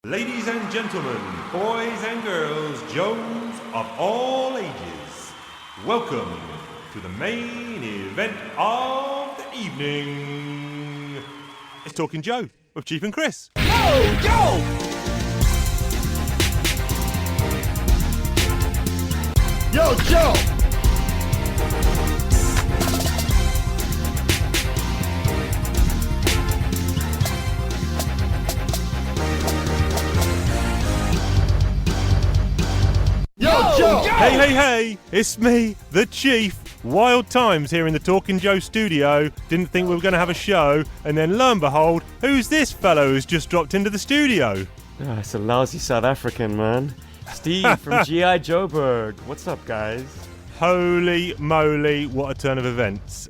Ladies and gentlemen, boys and girls, Joes of all ages, welcome to the main event of the evening. It's Talking Joe with Chief and Chris. Yo! Yo, Joe! Hey, it's me, the Chief. Wild times here in the Talking Joe studio. Didn't think we were going to have a show, and then lo and behold, who's this fellow who's just dropped into the studio? Oh, it's a lousy South African, man. Steve from G.I. Jubber. What's up, guys? Holy moly, what a turn of events.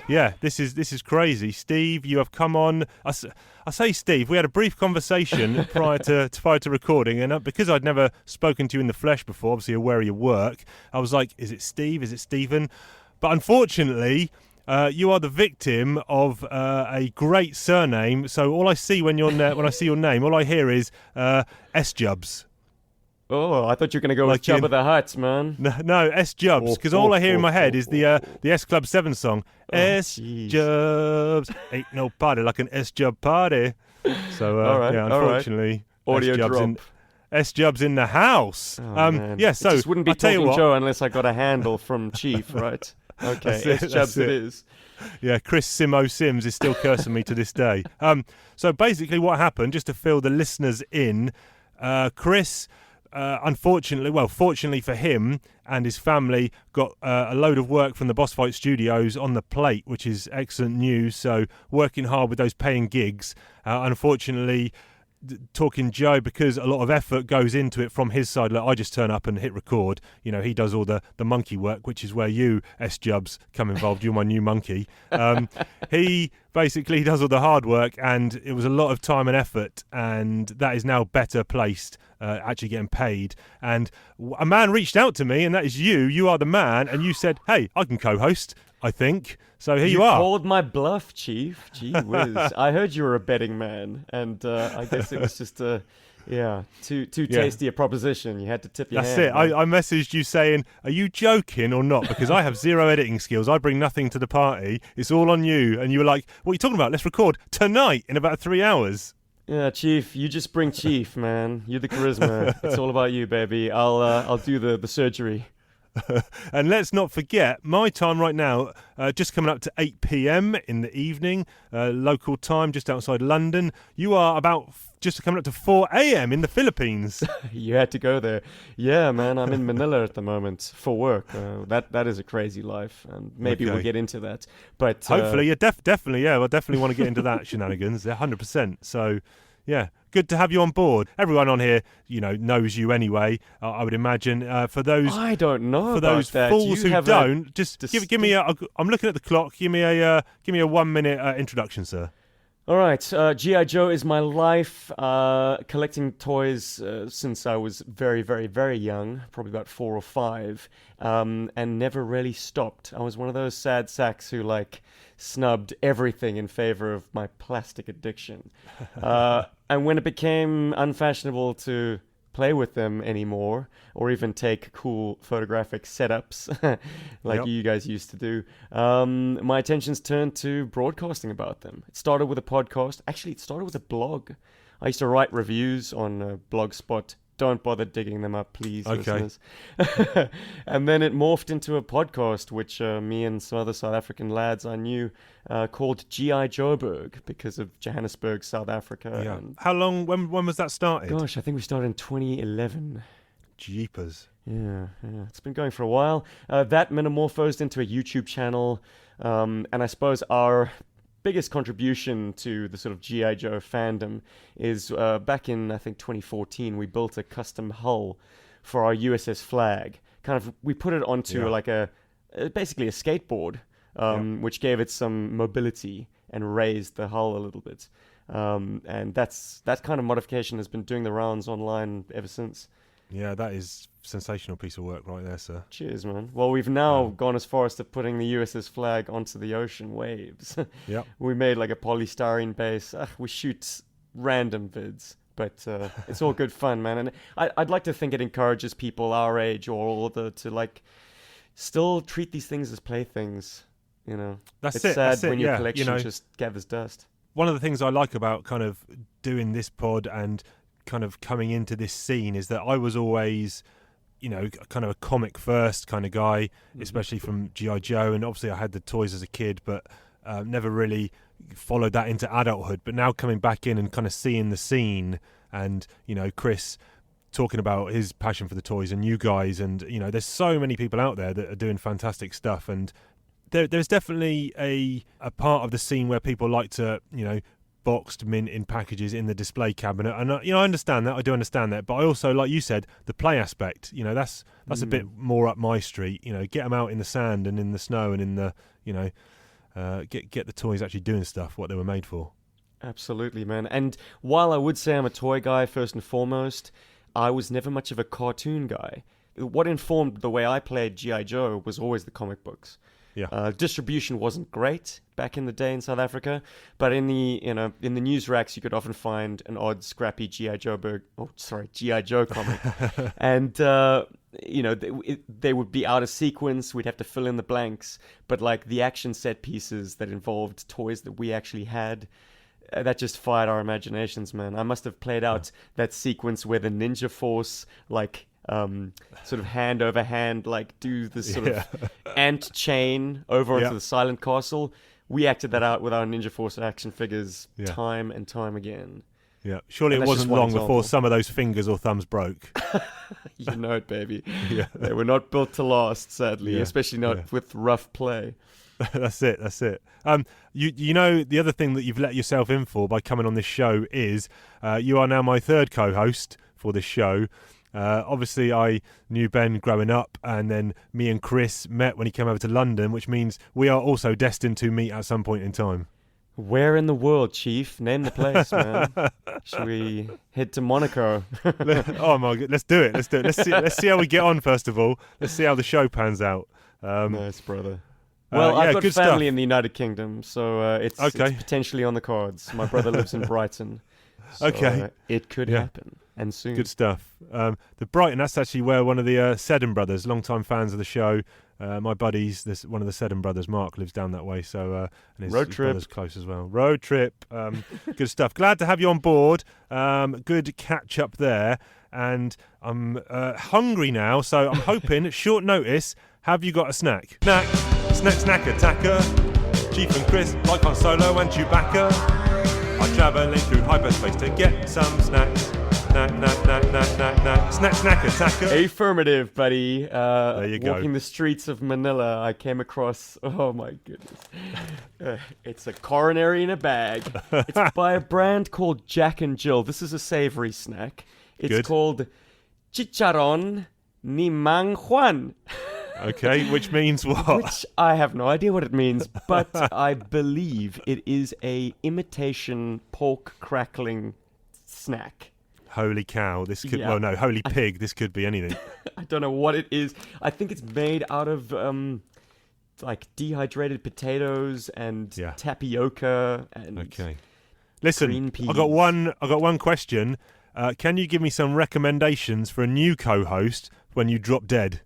Yeah, this is crazy. Steve, you have come on. I say, Steve, we had a brief conversation prior to recording, and because I'd never spoken to you in the flesh before, obviously aware of your work, I was like, is it Steve? Is it Stephen? But unfortunately, you are the victim of a great surname. So all I see when I see your name, all I hear is S-Jubs. Oh, I thought you were going to go with Jubber the Hutt, man. No, S-Jubs, because all I hear in my head is the S Club 7 song. S-Jubs, ain't no party like an S-Jub party. So, unfortunately, audio drop. S-Jubs in the house. Yeah, so it just wouldn't be Talking Joe unless I got a handle from Chief, right? Okay, S-Jubs it is. Yeah, Chris Simo Sims is still cursing me to this day. So basically what happened, just to fill the listeners in, Chris... fortunately for him and his family, got a load of work from the Boss Fight Studios on the plate, which is excellent news. So working hard with those paying gigs. Unfortunately, Talking Joe, because a lot of effort goes into it from his side. Like, I just turn up and hit record. You know, he does all the monkey work, which is where you, S-Jubs, come involved. You're my new monkey. He basically does all the hard work, and it was a lot of time and effort, and that is now better placed, actually getting paid. And a man reached out to me, and that is you. You are the man, and you said, hey, I can co-host, I think. So here you are. You called my bluff, Chief. Gee whiz. I heard you were a betting man, and I guess it was just too tasty a proposition. You had to tip your hand. That's it. I messaged you saying, are you joking or not? Because I have zero editing skills. I bring nothing to the party. It's all on you. And you were like, what are you talking about? Let's record tonight in about 3 hours. Yeah, Chief, you just bring Chief, man. You're the charisma. It's all about you, baby. I'll do the surgery. And let's not forget, my time right now, just coming up to 8 p.m. in the evening, local time, just outside London. You are about just coming up to 4 a.m. in the Philippines. You had to go there. Yeah, man, I'm in Manila at the moment for work. That is a crazy life, and maybe we'll get into that. But hopefully, definitely, we'll definitely want to get into that shenanigans, 100%. So, yeah. Good to have you on board. Everyone on here, knows you anyway. I would imagine. For those, I don't know. For those fools who don't, just give me a. I'm looking at the clock. Give me a 1 minute introduction, sir. All right. G.I. Joe is my life. Collecting toys since I was very, very, very young, probably about 4 or 5, and never really stopped. I was one of those sad sacks who snubbed everything in favor of my plastic addiction. And when it became unfashionable to play with them anymore, or even take cool photographic setups you guys used to do, my attention's turned to broadcasting about them. It started with a podcast. Actually, it started with a blog. I used to write reviews on Blogspot. Don't bother digging them up, please, listeners. And then it morphed into a podcast, which me and some other South African lads I knew called G.I. Joburg, because of Johannesburg, South Africa. Yeah. How long, when was that started? Gosh, I think we started in 2011. Jeepers. Yeah. It's been going for a while. That metamorphosed into a YouTube channel, and I suppose our biggest contribution to the sort of G.I. Joe fandom is back in, I think, 2014, we built a custom hull for our USS Flagg. We put it onto basically a skateboard, which gave it some mobility and raised the hull a little bit. And that kind of modification has been doing the rounds online ever since. Yeah, that is sensational piece of work right there, sir. Cheers, man. Well, we've now gone as far as to putting the USS Flagg onto the ocean waves. Yeah. We made a polystyrene base. We shoot random vids. But it's all good fun, man. And I'd like to think it encourages people our age or older to like still treat these things as playthings. You know, That's it's it. sad That's it. when your Yeah. collection just gathers dust. One of the things I like about kind of doing this pod and kind of coming into this scene is that I was always, kind of a comic first kind of guy, especially from G.I. Joe. And obviously I had the toys as a kid, but never really followed that into adulthood. But now coming back in and kind of seeing the scene and, Chris talking about his passion for the toys and you guys. And, there's so many people out there that are doing fantastic stuff. And there's definitely a part of the scene where people like to, boxed mint in packages in the display cabinet, and I understand that. I do understand that, but I also, like you said, the play aspect. That's a bit more up my street. Get them out in the sand and in the snow and in the, get the toys actually doing stuff what they were made for. Absolutely, man. And while I would say I'm a toy guy first and foremost, I was never much of a cartoon guy. What informed the way I played G.I. Joe was always the comic books. Yeah. Distribution wasn't great back in the day in South Africa, but in the news racks you could often find an odd scrappy G.I. Joe comic, and they would be out of sequence. We'd have to fill in the blanks, but like the action set pieces that involved toys that we actually had. That just fired our imaginations, man. I must have played out that sequence where the Ninja Force, like, sort of hand over hand, like do this sort of ant chain over onto the Silent Castle. We acted that out with our Ninja Force action figures time and time again. Yeah, surely And it that's wasn't just one long example. before some of those fingers or thumbs broke. You know it, baby. Yeah. They were not built to last, sadly, especially not with rough play. That's it. The other thing that you've let yourself in for by coming on this show is you are now my third co-host for this show. Obviously, I knew Ben growing up, and then me and Chris met when he came over to London, which means we are also destined to meet at some point in time. Where in the world, Chief? Name the place, man. Should we head to Monaco? Oh my god, let's do it. Let's see how we get on first of all. Let's see how the show pans out. Nice, brother. Well, I've got good family stuff. in the United Kingdom, so it's potentially on the cards. My brother lives in Brighton. So, it could happen, and soon. Good stuff. The Brighton, that's actually where one of the Seddon brothers, long-time fans of the show, my buddies, one of the Seddon brothers, Mark, lives down that way. So and his brother's close as well. Road trip. Good stuff. Glad to have you on board. Good catch up there. And I'm hungry now, so I'm hoping, short notice, have you got a snack? Snack attacker. Chief and Chris, like Han Solo and Chewbacca, are travelling through hyperspace to get some snacks. Snack attacker. Affirmative, buddy. There you go. Walking the streets of Manila, I came across, oh my goodness. It's a coronary in a bag. It's by a brand called Jack and Jill. This is a savory snack. It's called Chicharron ni Mang Juan. Okay, which means what? Which I have no idea what it means, but I believe it is a imitation pork crackling snack. Holy cow, this could, holy pig, this could be anything. I don't know what it is. I think it's made out of, like, dehydrated potatoes and tapioca and Listen, green peas. I got one question. Can you give me some recommendations for a new co-host when you drop dead?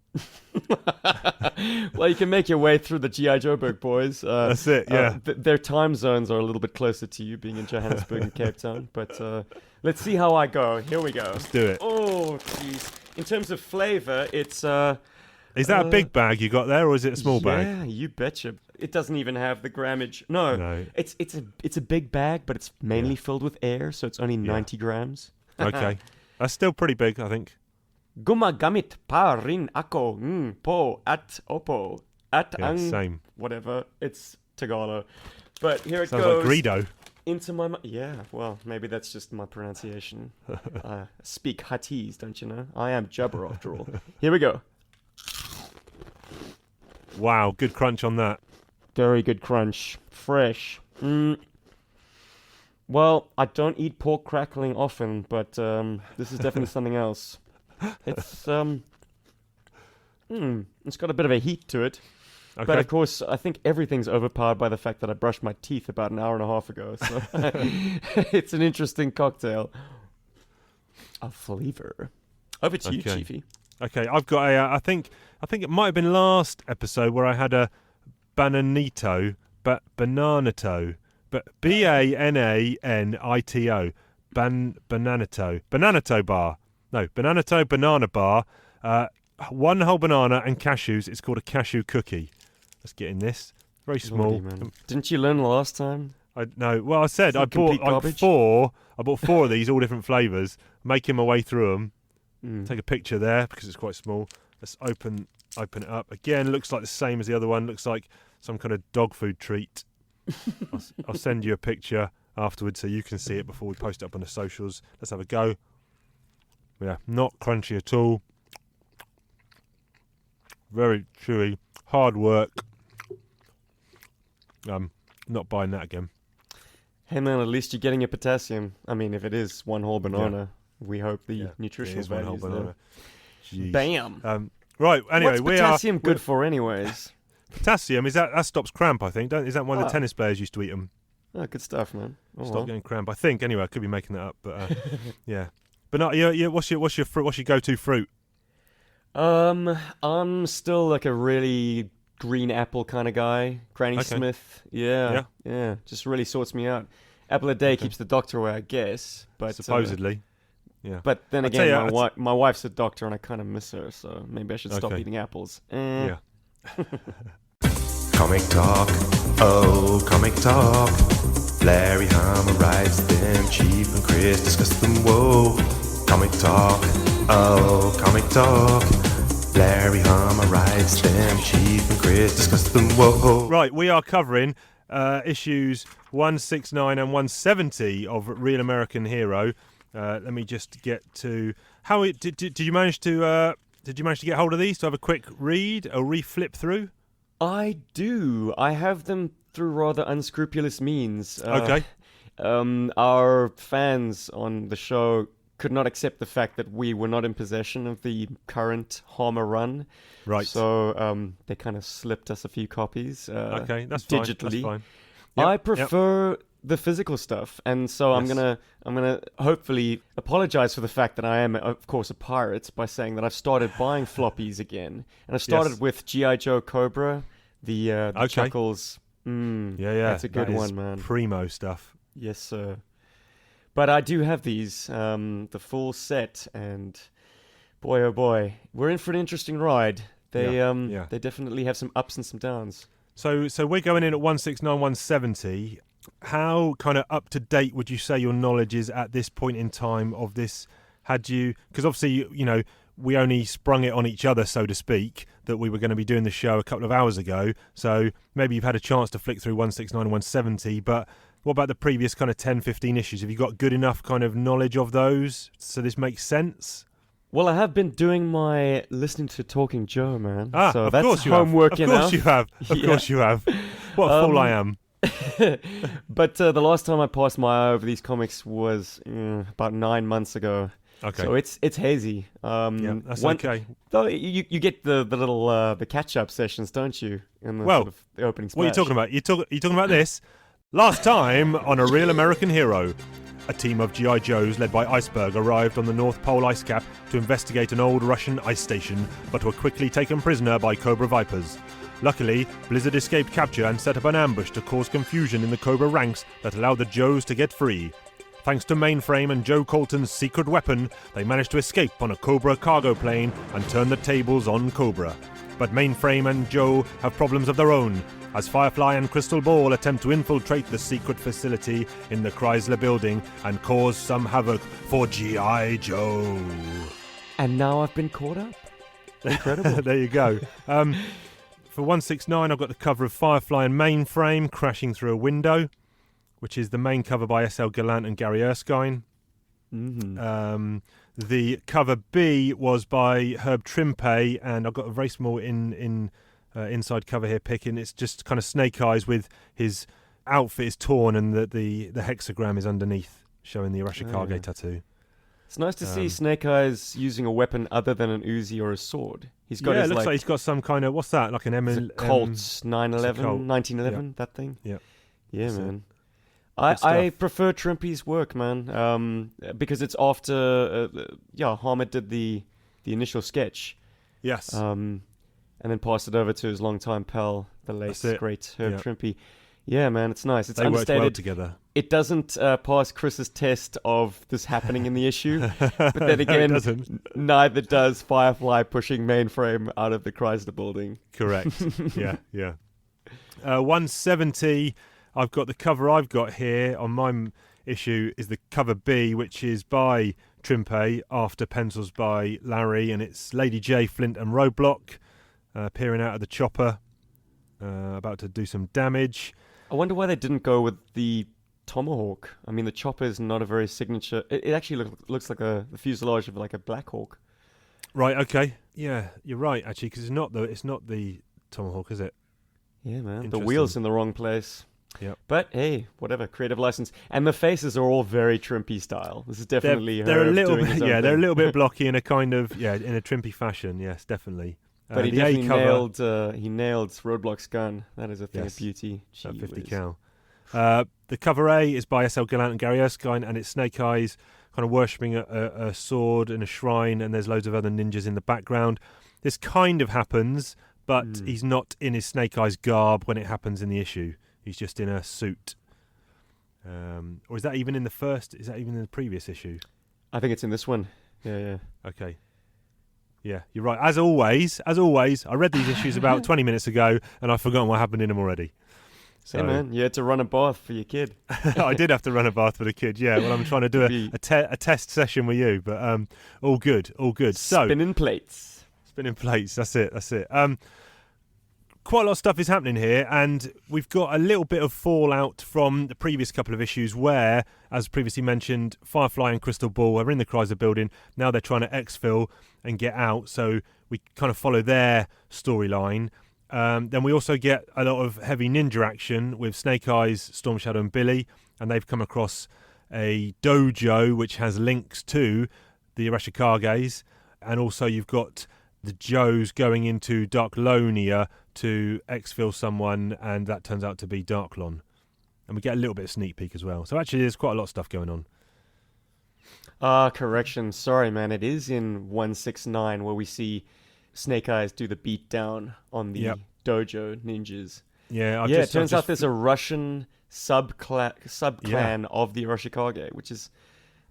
Well, you can make your way through the G.I. Joburg boys. That's it, yeah. Their time zones are a little bit closer to you, being in Johannesburg and Cape Town. But let's see how I go. Here we go. Let's do it. Oh, jeez. In terms of flavor, it's... Is that a big bag you got there, or is it a small bag? Yeah, you betcha. It doesn't even have the grammage. No. It's a big bag, but it's mainly filled with air, so it's only 90 grams. Okay. That's still pretty big, I think. Gumagamit pa rin ako po at opo at ang same. Whatever. It's Tagalog. But here it Sounds goes. like Greedo. Into my well, maybe that's just my pronunciation. Speak Hatties, don't you know? I am Jubber after all. Here we go. Wow, good crunch on that. Very good crunch. Fresh. Well, I don't eat pork crackling often, but this is definitely something else. It's got a bit of a heat to it. Okay. But of course, I think everything's overpowered by the fact that I brushed my teeth about an hour and a half ago. So it's an interesting cocktail of flavor. Over to you, Chiefy. Okay, I've got a. I think it might have been last episode where I had a bananito, but bananato, but bananito, bananato bar. No, bananato banana bar. One whole banana and cashews. It's called a cashew cookie. Let's get in this. Very small. Man. Didn't you learn last time? No. Well, I said I bought like 4. I bought 4 of these, all different flavours. Making my way through them. Take a picture there because it's quite small. Let's open it up. Again, looks like the same as the other one. Looks like some kind of dog food treat. I'll send you a picture afterwards so you can see it before we post it up on the socials. Let's have a go. Yeah, not crunchy at all. Very chewy. Hard work. Not buying that again. Hey man, at least you're getting your potassium. I mean, if it is one whole banana, we hope the nutritional value one whole banana. Bam. Right. Anyway, what's potassium good for, anyways? Potassium that stops cramp. I think. Is that one of the tennis players used to eat them? Oh, good stuff, man. Stop getting cramp. I think. Anyway, I could be making that up, but yeah. But no, what's your fruit? What's your go-to fruit? I'm still like a really green apple kind of guy. Granny Smith. Yeah. Just really sorts me out. Apple a day keeps the doctor away, I guess. But supposedly. Yeah. But then again, my wife's a doctor and I kind of miss her, so maybe I should stop eating apples. Yeah. Comic talk, oh, comic talk. Larry Hama writes them, Chief and Chris discuss them, whoa. Comic talk, oh, comic talk. Larry Hama writes them, Chief and Chris discuss them, whoa. Right, we are covering issues 169 and 170 of Real American Hero. Let me just get to how it did you manage to get hold of these to have a quick read or reflip through? I do. I have them through rather unscrupulous means. Okay. Our fans on the show could not accept the fact that we were not in possession of the current Harmer run. Right. So they kind of slipped us a few copies. Okay, that's digitally. Fine. Yep, I prefer the physical stuff, and so I'm gonna hopefully apologize for the fact that I am, of course, a pirate by saying that I've started buying floppies again, and I started with G.I. Joe Cobra, the Chuckles. That's a good one, man. Primo stuff. Yes, sir. But I do have these, the full set, and boy, oh boy, we're in for an interesting ride. They definitely have some ups and some downs. So we're going in at 169, 170. How kind of up to date would you say your knowledge is at this point in time of this? Because obviously, we only sprung it on each other, so to speak, that we were going to be doing the show a couple of hours ago. So maybe you've had a chance to flick through 169 and 170, but what about the previous kind of 10, 15 issues? Have you got good enough kind of knowledge of those so this makes sense? Well, I have been doing my listening to Talking Joe, man. So of course you homework have. Of course you have. Of course you have. What a fool I am. But the last time I passed my eye over these comics was about 9 months ago. Okay. So it's hazy. That's okay. Though you get the little the catch up sessions, don't you? In the sort of the opening splash. What are you talking about? You're talking about this. Last time on A Real American Hero, a team of G.I. Joes led by Iceberg arrived on the North Pole ice cap to investigate an old Russian ice station, but were quickly taken prisoner by Cobra Vipers. Luckily, Blizzard escaped capture and set up an ambush to cause confusion in the Cobra ranks that allowed the Joes to get free. Thanks to Mainframe and Joe Colton's secret weapon, they managed to escape on a Cobra cargo plane and turn the tables on Cobra. But Mainframe and Joe have problems of their own, as Firefly and Crystal Ball attempt to infiltrate the secret facility in the Chrysler building and cause some havoc for G.I. Joe. And now I've been caught up. Incredible. There you go. For 169, I've got the cover of Firefly and Mainframe crashing through a window, which is the main cover by S.L. Gallant and Gary Erskine. Mm-hmm. The cover B was by Herb Trimpe, and I've got a very small inside cover here picking. It's just kind of Snake Eyes with his outfit is torn and the hexagram is underneath, showing the Arashikage tattoo. It's nice to see Snake Eyes using a weapon other than an Uzi or a sword. He's got it his, looks like he's got some kind of, what's that, like an Colts 911, Colt. 1911, that thing. Yeah. Yeah, That's man. Good I stuff. prefer Trimpy's work, man, because it's after, Harmit did the initial sketch, Yes. and then passed it over to his longtime pal, the late, That's it. great Herb Yeah. Trimpy. Yeah, man, it's nice. It's they worked understated. well together. It doesn't pass Chris's test of this happening in the issue, but then No, again, it doesn't. neither does Firefly pushing Mainframe out of the Chrysler building. Correct. yeah. 170. I've got the cover I've got here on my issue is the cover B, which is by Trimpe after pencils by Larry, and it's Lady Jaye, Flint, and Roadblock peering out of the chopper, about to do some damage. I wonder why they didn't go with the Tomahawk. I mean, the chopper is not a very signature. It actually looks like the fuselage of like a Black Hawk. Right. Okay. Yeah, you're right actually, because it's not the Tomahawk, is it? Yeah, man. The Interesting. wheel's in the wrong place. Yep. But hey, whatever, creative license. And the faces are all very Trimpy style. This is definitely They're a Herb little doing bit, his own they're a thing. little bit blocky in a kind of in a Trimpy fashion. Yes, definitely. But he the A definitely cover, nailed Roadblock's gun. That is a thing Yes, of beauty. that Gee 50 whiz. cal. The cover A is by S.L. Gallant and Gary Erskine, and it's Snake Eyes kind of worshipping a sword in a shrine, and there's loads of other ninjas in the background. This kind of happens, but he's not in his Snake Eyes garb when it happens in the issue. He's just in a suit. Or is that even in the first? Is that even in the previous issue? I think it's in this one. Yeah. Okay. Yeah, you're right. As always, I read these issues about 20 minutes ago, and I've forgotten what happened in them already. So Hey man, you had to run a bath for your kid. I did have to run a bath for the kid. Yeah, well, I'm trying to do a test session with you, but all good. So Spinning plates. spinning plates. That's it. Quite a lot of stuff is happening here, and we've got a little bit of fallout from the previous couple of issues where, as previously mentioned, Firefly and Crystal Ball are in the Chrysler building. Now they're trying to exfil and get out, so we kind of follow their storyline. Then we also get a lot of heavy ninja action with Snake Eyes, Storm Shadow, and Billy, and they've come across a dojo which has links to the Arashikages, and also you've got the Joes going into Darklonia to exfil someone, and that turns out to be Darklon. And we get a little bit of sneak peek as well. So actually there's quite a lot of stuff going on. Correction. Sorry, man. It is in 169 where we see Snake Eyes do the beat down on the dojo ninjas. Yeah, it turns out there's a Russian sub-clan of the Arashikage, which is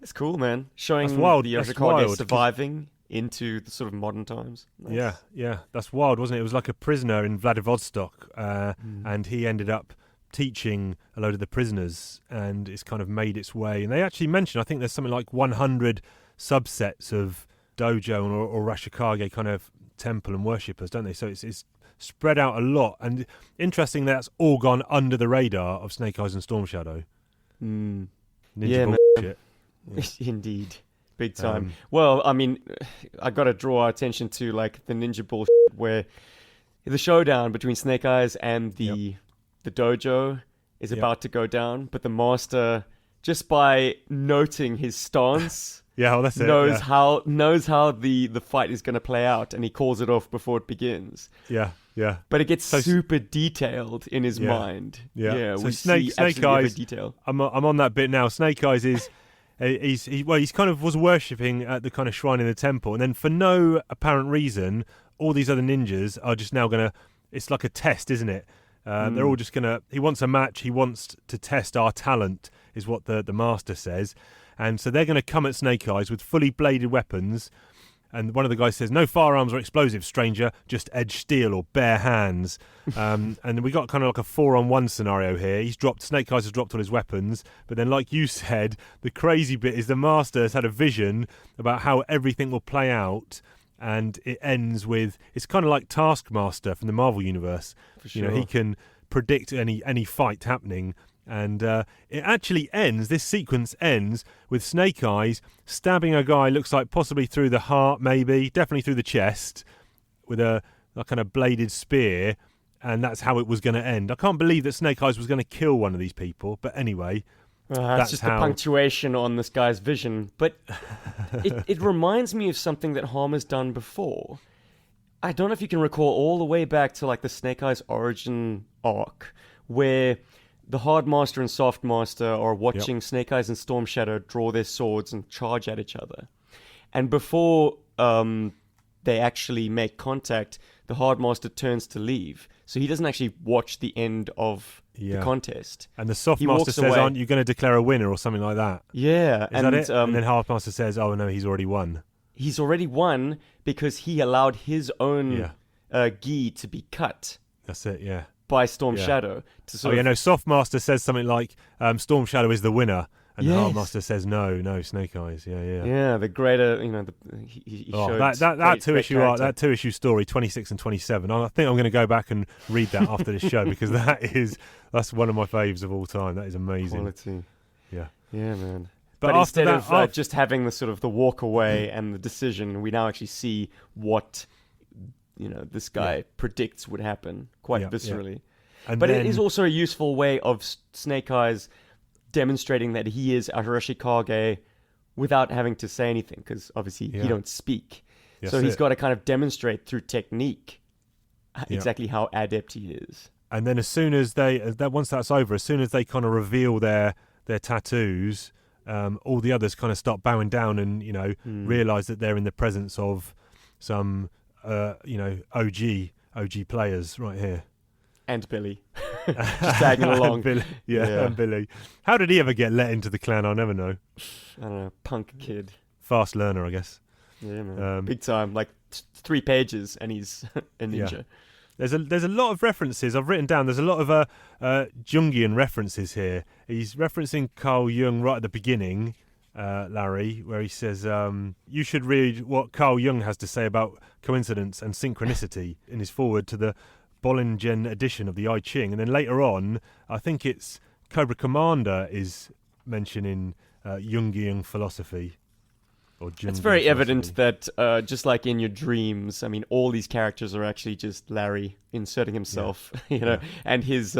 it's cool, man. Showing That's wild. the That's Arashikage wild, 'cause- surviving into the sort of modern times. Nice. Yeah, that's wild, wasn't it? It was like a prisoner in Vladivostok, and he ended up teaching a load of the prisoners, and it's kind of made its way. And they actually mentioned, I think there's something like 100 subsets of dojo or Rashikage kind of temple and worshippers, don't they? So it's spread out a lot, and interesting that's all gone under the radar of Snake Eyes and Storm Shadow. Ninja bullshit. Indeed. Big time. Well, I mean, I got to draw our attention to like the ninja bullshit where the showdown between Snake Eyes and the dojo is about to go down, but the master, just by noting his stance, that's it. knows how the fight is going to play out, and he calls it off before it begins. Yeah. But it gets super detailed in his mind. Yeah. So we Snake see absolutely Eyes. every detail. I'm on that bit now. Snake Eyes is. He's kind of was worshipping at the kind of shrine in the temple, and then for no apparent reason, all these other ninjas are just now gonna. It's like a test, isn't it? They're all just gonna. He wants a match. He wants to test our talent, is what the master says, and so they're gonna come at Snake Eyes with fully bladed weapons. And one of the guys says, "No firearms or explosives, stranger. Just edged steel or bare hands." And we got kind of like a 4-on-1 scenario here. Snake Eyes has dropped all his weapons, but then, like you said, the crazy bit is the master has had a vision about how everything will play out, and it ends with it's kind of like Taskmaster from the Marvel universe. For sure. You know, he can predict any fight happening. And it actually ends, this sequence ends with Snake Eyes stabbing a guy, looks like possibly through the heart, maybe, definitely through the chest, with a kind of bladed spear, and that's how it was going to end. I can't believe that Snake Eyes was going to kill one of these people, but anyway, It's just the punctuation on this guy's vision. But it reminds me of something that Harmer's done before. I don't know if you can recall all the way back to like the Snake Eyes origin arc, where the Hard Master and Soft Master are watching Snake Eyes and Storm Shadow draw their swords and charge at each other. And before they actually make contact, the Hard Master turns to leave. So he doesn't actually watch the end of the contest. And the Soft Master says, aren't you going to declare a winner or something like that? Yeah. Is that it? And then Hard Master says, oh no, he's already won. He's already won because he allowed his own gi to be cut. That's it, yeah. By Storm Shadow. Soft Master says something like, Storm Shadow is the winner. And the Hard Master says, no, Snake Eyes. Yeah. Yeah, the greater, he showed that two-issue story, 26 and 27. I think I'm going to go back and read that after this show because that's one of my faves of all time. That is amazing. Quality. Yeah. Yeah, man. But instead of just having the sort of the walk away and the decision, we now actually see what this guy predicts would happen quite viscerally. Yeah. But it is also a useful way of Snake Eyes demonstrating that he is Arashikage without having to say anything, because obviously he don't speak. So he's got to kind of demonstrate through technique exactly how adept he is. And then as soon as once that's over, as soon as they kind of reveal their tattoos, all the others kind of start bowing down and realize that they're in the presence of some OG players right here. And Billy. Just tagging along. And Billy. How did he ever get let into the clan? I'll never know. I don't know. Punk kid. Fast learner, I guess. Yeah, man. Big time. Like 3 pages and he's a ninja. Yeah. There's a lot of references I've written down. There's a lot of Jungian references here. He's referencing Carl Jung right at the beginning, Larry, where he says, you should read what Carl Jung has to say about coincidence and synchronicity in his foreword to the Bollingen edition of the I Ching. And then later on, I think it's Cobra Commander is mentioning Jungian philosophy. It's very evident that just like in your dreams, I mean, all these characters are actually just Larry inserting himself, and his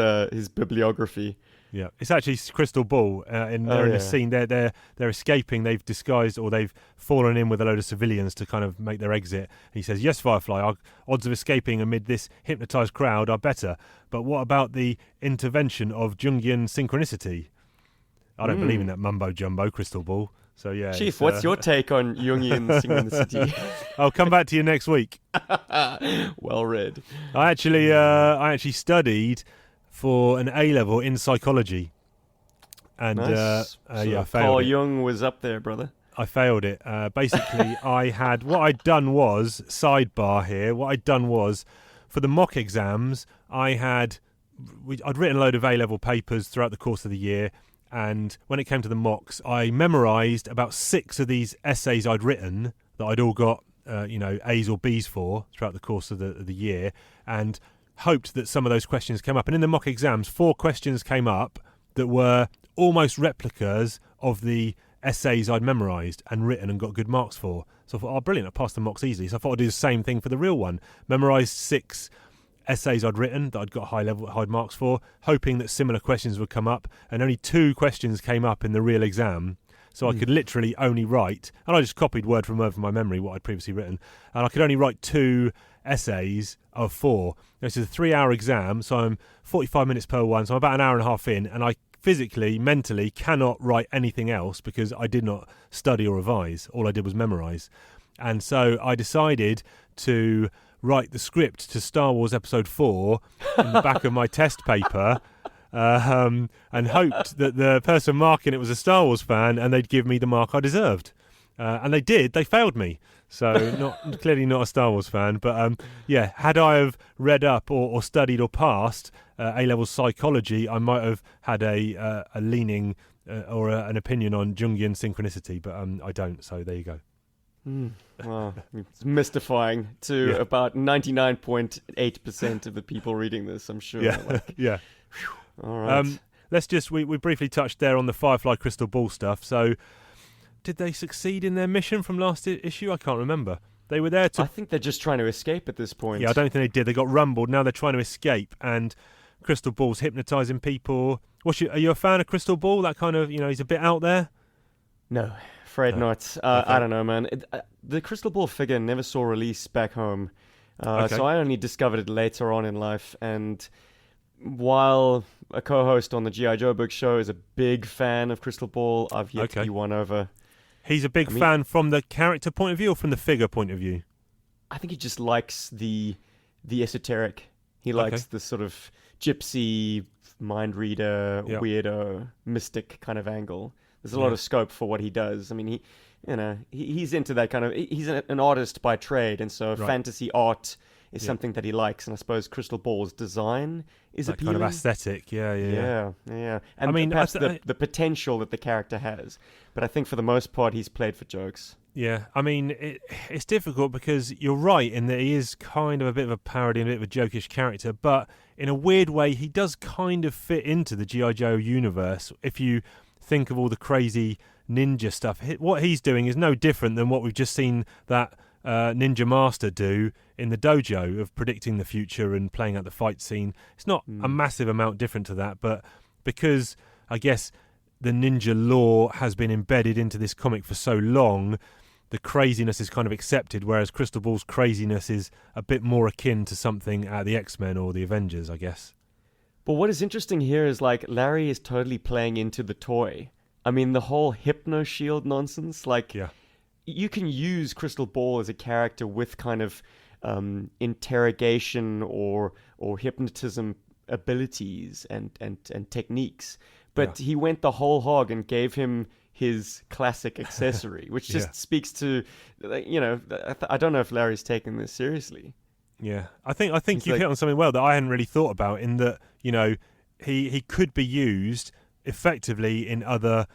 bibliography. Yeah, it's actually Crystal Ball. They're in a scene. They're escaping. They've disguised or they've fallen in with a load of civilians to kind of make their exit. He says, "Yes, Firefly. Our odds of escaping amid this hypnotized crowd are better. But what about the intervention of Jungian synchronicity?" I don't believe in that mumbo jumbo, Crystal Ball. So yeah, Chief, what's your take on Jungian synchronicity? I'll come back to you next week. Well read. I actually studied for an A-level in psychology, and nice. I failed. Carl Jung was up there, brother. I failed it. Basically, what I'd done was sidebar here. What I'd done was for the mock exams, I'd written a load of A-level papers throughout the course of the year. And when it came to the mocks, I memorised about 6 of these essays I'd written that I'd all got, A's or B's for throughout the course of the year, and hoped that some of those questions came up. And in the mock exams, 4 questions came up that were almost replicas of the essays I'd memorised and written and got good marks for. So I thought, oh, brilliant, I passed the mocks easily. So I thought I'd do the same thing for the real one. Memorised 6 essays I'd written that I'd got high marks for, hoping that similar questions would come up, and only 2 questions came up in the real exam, so I could literally only write, and I just copied word from word from my memory what I'd previously written, and I could only write 2 essays of 4. This is a 3-hour exam, so I'm 45 minutes per one, so I'm about an hour and a half in, and I physically, mentally cannot write anything else because I did not study or revise. All I did was memorise. And so I decided to write the script to Star Wars Episode 4 in the back of my test paper, and hoped that the person marking it was a Star Wars fan and they'd give me the mark I deserved. And they did. They failed me. So clearly not a Star Wars fan. But had I have read up or studied or passed A-level psychology, I might have had a leaning or an opinion on Jungian synchronicity. But I don't. So there you go. Wow, it's mystifying to about 99.8% of the people reading this, I'm sure. Yeah. All right. Let's just, we briefly touched there on the Firefly Crystal Ball stuff. So, did they succeed in their mission from last issue? I can't remember. They were there to... I think they're just trying to escape at this point. Yeah, I don't think they did. They got rumbled. Now they're trying to escape. And Crystal Ball's hypnotizing people. Are you a fan of Crystal Ball? That kind of, he's a bit out there. No, afraid not. Okay. I don't know, man. The Crystal Ball figure never saw release back home. Okay. So I only discovered it later on in life. And while a co-host on the G.I. Joe Book Show is a big fan of Crystal Ball, I've yet to be won over. He's a big fan from the character point of view or from the figure point of view? I think he just likes the esoteric. He likes the sort of gypsy, mind reader, weirdo, mystic kind of angle. There's a lot of scope for what he does. I mean, he's into that kind of. He's an artist by trade, and so fantasy art is something that he likes. And I suppose Crystal Ball's design is that appealing. kind of aesthetic, yeah. And I mean, perhaps the potential that the character has. But I think for the most part, he's played for jokes. Yeah, I mean, it's difficult because you're right in that he is kind of a bit of a parody and a bit of a jokish character, but in a weird way, he does kind of fit into the G.I. Joe universe. If you think of all the crazy ninja stuff, what he's doing is no different than what we've just seen that Ninja Master do in the dojo of predicting the future and playing out the fight scene. It's not a massive amount different to that, but because, I guess, the ninja lore has been embedded into this comic for so long, the craziness is kind of accepted, whereas Crystal Ball's craziness is a bit more akin to something at the X-Men or the Avengers, I guess. But what is interesting here is, like, Larry is totally playing into the toy. I mean, the whole hypno shield nonsense, like, you can use Crystal Ball as a character with kind of interrogation or hypnotism abilities and techniques. But he went the whole hog and gave him his classic accessory, which just speaks to, I don't know if Larry's taking this seriously. Yeah, I think you hit on something well that I hadn't really thought about, in that, he could be used effectively in other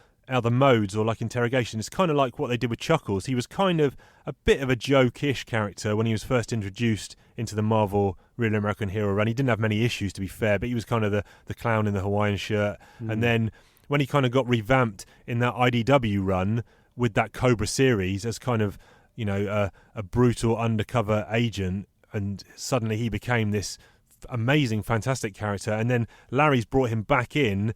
modes or like interrogation. It's kind of like what they did with Chuckles. He was kind of a bit of a joke-ish character when he was first introduced into the Marvel Real American Hero run. He didn't have many issues, to be fair, but he was kind of the clown in the Hawaiian shirt. And then when he kind of got revamped in that IDW run with that Cobra series as kind of, a brutal undercover agent, and suddenly he became this amazing, fantastic character. And then Larry's brought him back in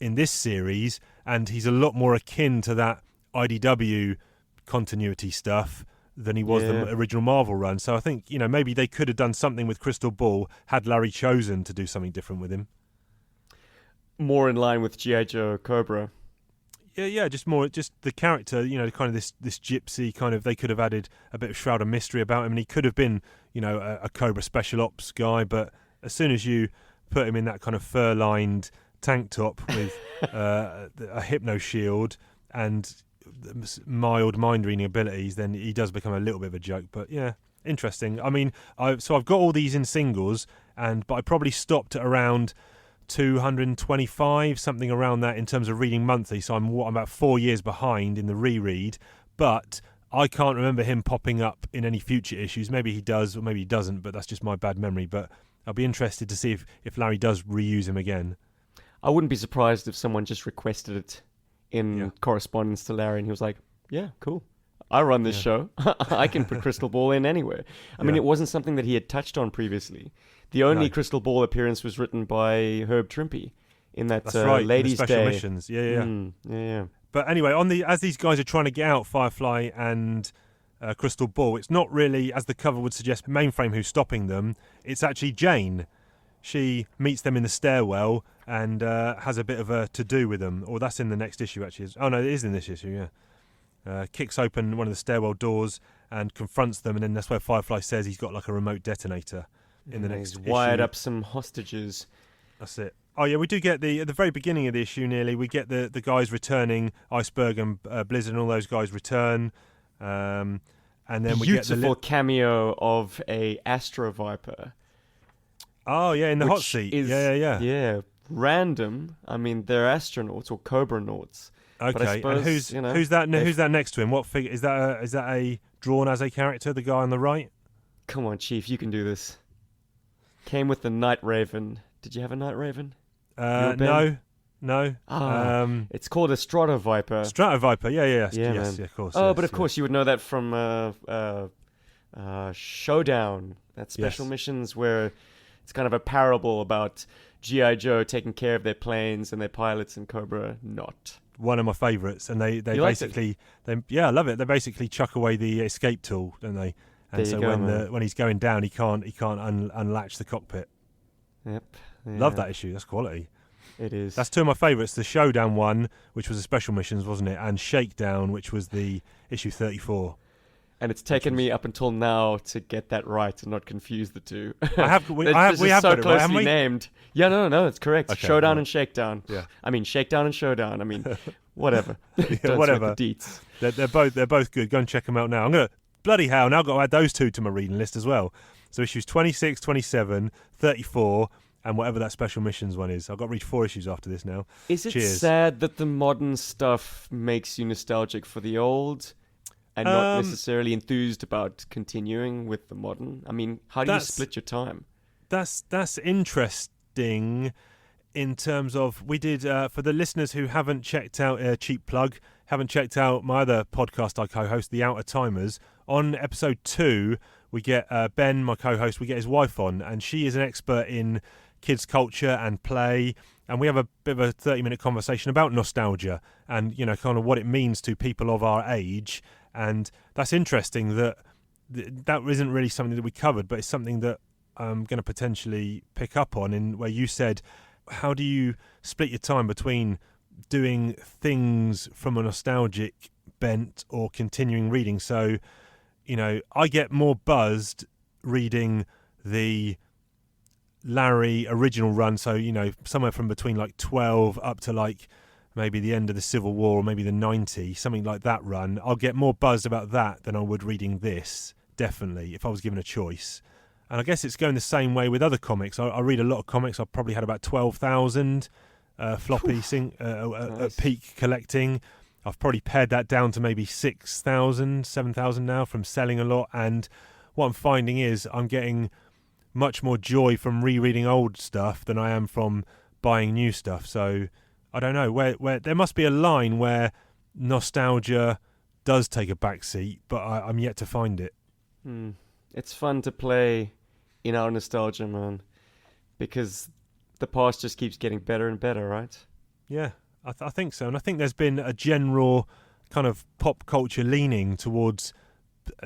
this series, and he's a lot more akin to that IDW continuity stuff than he was the original Marvel run. So I think, maybe they could have done something with Crystal Ball had Larry chosen to do something different with him. More in line with G.I. Joe Cobra. Yeah, just the character, kind of this gypsy kind of, they could have added a bit of Shroud of Mystery about him, and he could have been, a Cobra Special Ops guy, but as soon as you put him in that kind of fur-lined tank top with a hypno shield and mild mind-reading abilities, then he does become a little bit of a joke. But yeah, interesting. I mean, I've got all these in singles, but I probably stopped at around 225, something around that in terms of reading monthly, so I'm about 4 years behind in the reread, but I can't remember him popping up in any future issues. Maybe he does or maybe he doesn't, but that's just my bad memory. But I'll be interested to see if Larry does reuse him again. I wouldn't be surprised if someone just requested it in correspondence to Larry, and he was like, yeah, cool. I run this show. I can put Crystal Ball in anywhere. I mean, it wasn't something that he had touched on previously. The only Crystal Ball appearance was written by Herb Trimpe in that Ladies' Special Day. Missions. Yeah. But anyway, as these guys are trying to get out Firefly and Crystal Ball, it's not really, as the cover would suggest, Mainframe who's stopping them. It's actually Jane. She meets them in the stairwell and has a bit of a to-do with them. Or that's in the next issue, actually. Oh, no, it is in this issue, yeah. Kicks open one of the stairwell doors and confronts them, and then that's where Firefly says he's got like a remote detonator in the next issue. He's wired up some hostages. That's it. Oh yeah, we do get at the very beginning of the issue nearly, we get the guys returning, Iceberg and Blizzard and all those guys return. And then we get the beautiful cameo of a Astro Viper. Oh yeah, in the hot seat. Yeah. Random. I mean, they're astronauts or Cobra-nauts. Okay, but I suppose, and who's that next to him? What figure is that? Is that a drawn as a character? The guy on the right? Come on, Chief, you can do this. Came with the Night Raven. Did you have a Night Raven? No. It's called a Strato Viper. Strato Viper, yes, of course. Oh, but of course you would know that from Showdown. That special missions where it's kind of a parable about G.I. Joe taking care of their planes and their pilots, and Cobra not. One of my favourites, and they You basically I love it. They basically chuck away the escape tool, don't they? And There you so go, when he's going down, he can't unlatch the cockpit. Yep. Love Yeah, that issue. That's quality. It is. That's two of my favourites. The Showdown one, which was the special missions, wasn't it? And Shakedown, which was the issue 34. And it's taken me up until now to get that right and not confuse the two. We have so got it right, closely haven't we? named. Yeah, no, it's correct. Okay, Showdown right. and Shakedown. Yeah. I mean, Shakedown and Showdown. I mean, whatever. Don't whatever. sweat the deets. They're both good. Go and check them out now. I'm gonna bloody hell. Now I've got to add those two to my reading list as well. So issues 26, 27, 34, and whatever that special missions one is. I've got to read 4 issues after this now. Is it Cheers. sad that the modern stuff makes you nostalgic for the old and not necessarily enthused about continuing with the modern? I mean, how do you split your time? That's interesting in terms of, we did, for the listeners who haven't checked out, cheap plug, haven't checked out my other podcast I co-host, The Outer Timers, on episode 2, we get Ben, my co-host, we get his wife on, and she is an expert in kids' culture and play, and we have a bit of a 30-minute conversation about nostalgia and, you know, kind of what it means to people of our age. And that's interesting that that isn't really something that we covered, but it's something that I'm going to potentially pick up on, in where you said, how do you split your time between doing things from a nostalgic bent or continuing reading? So, you know, I get more buzzed reading the Larry original run, so, you know, somewhere from between like 12 up to like maybe the end of the Civil War, or maybe the 90, something like that run. I'll get more buzzed about that than I would reading this, definitely, if I was given a choice. And I guess it's going the same way with other comics. I read a lot of comics. I've probably had about 12,000 floppy at peak collecting. I've probably pared that down to maybe 6,000, 7,000 now from selling a lot. And what I'm finding is I'm getting much more joy from rereading old stuff than I am from buying new stuff. So I don't know, where there must be a line where nostalgia does take a back seat, but I'm yet to find it. It's fun to play in our nostalgia, man, because the past just keeps getting better and better, right? Yeah, I think so. And I think there's been a general kind of pop culture leaning towards,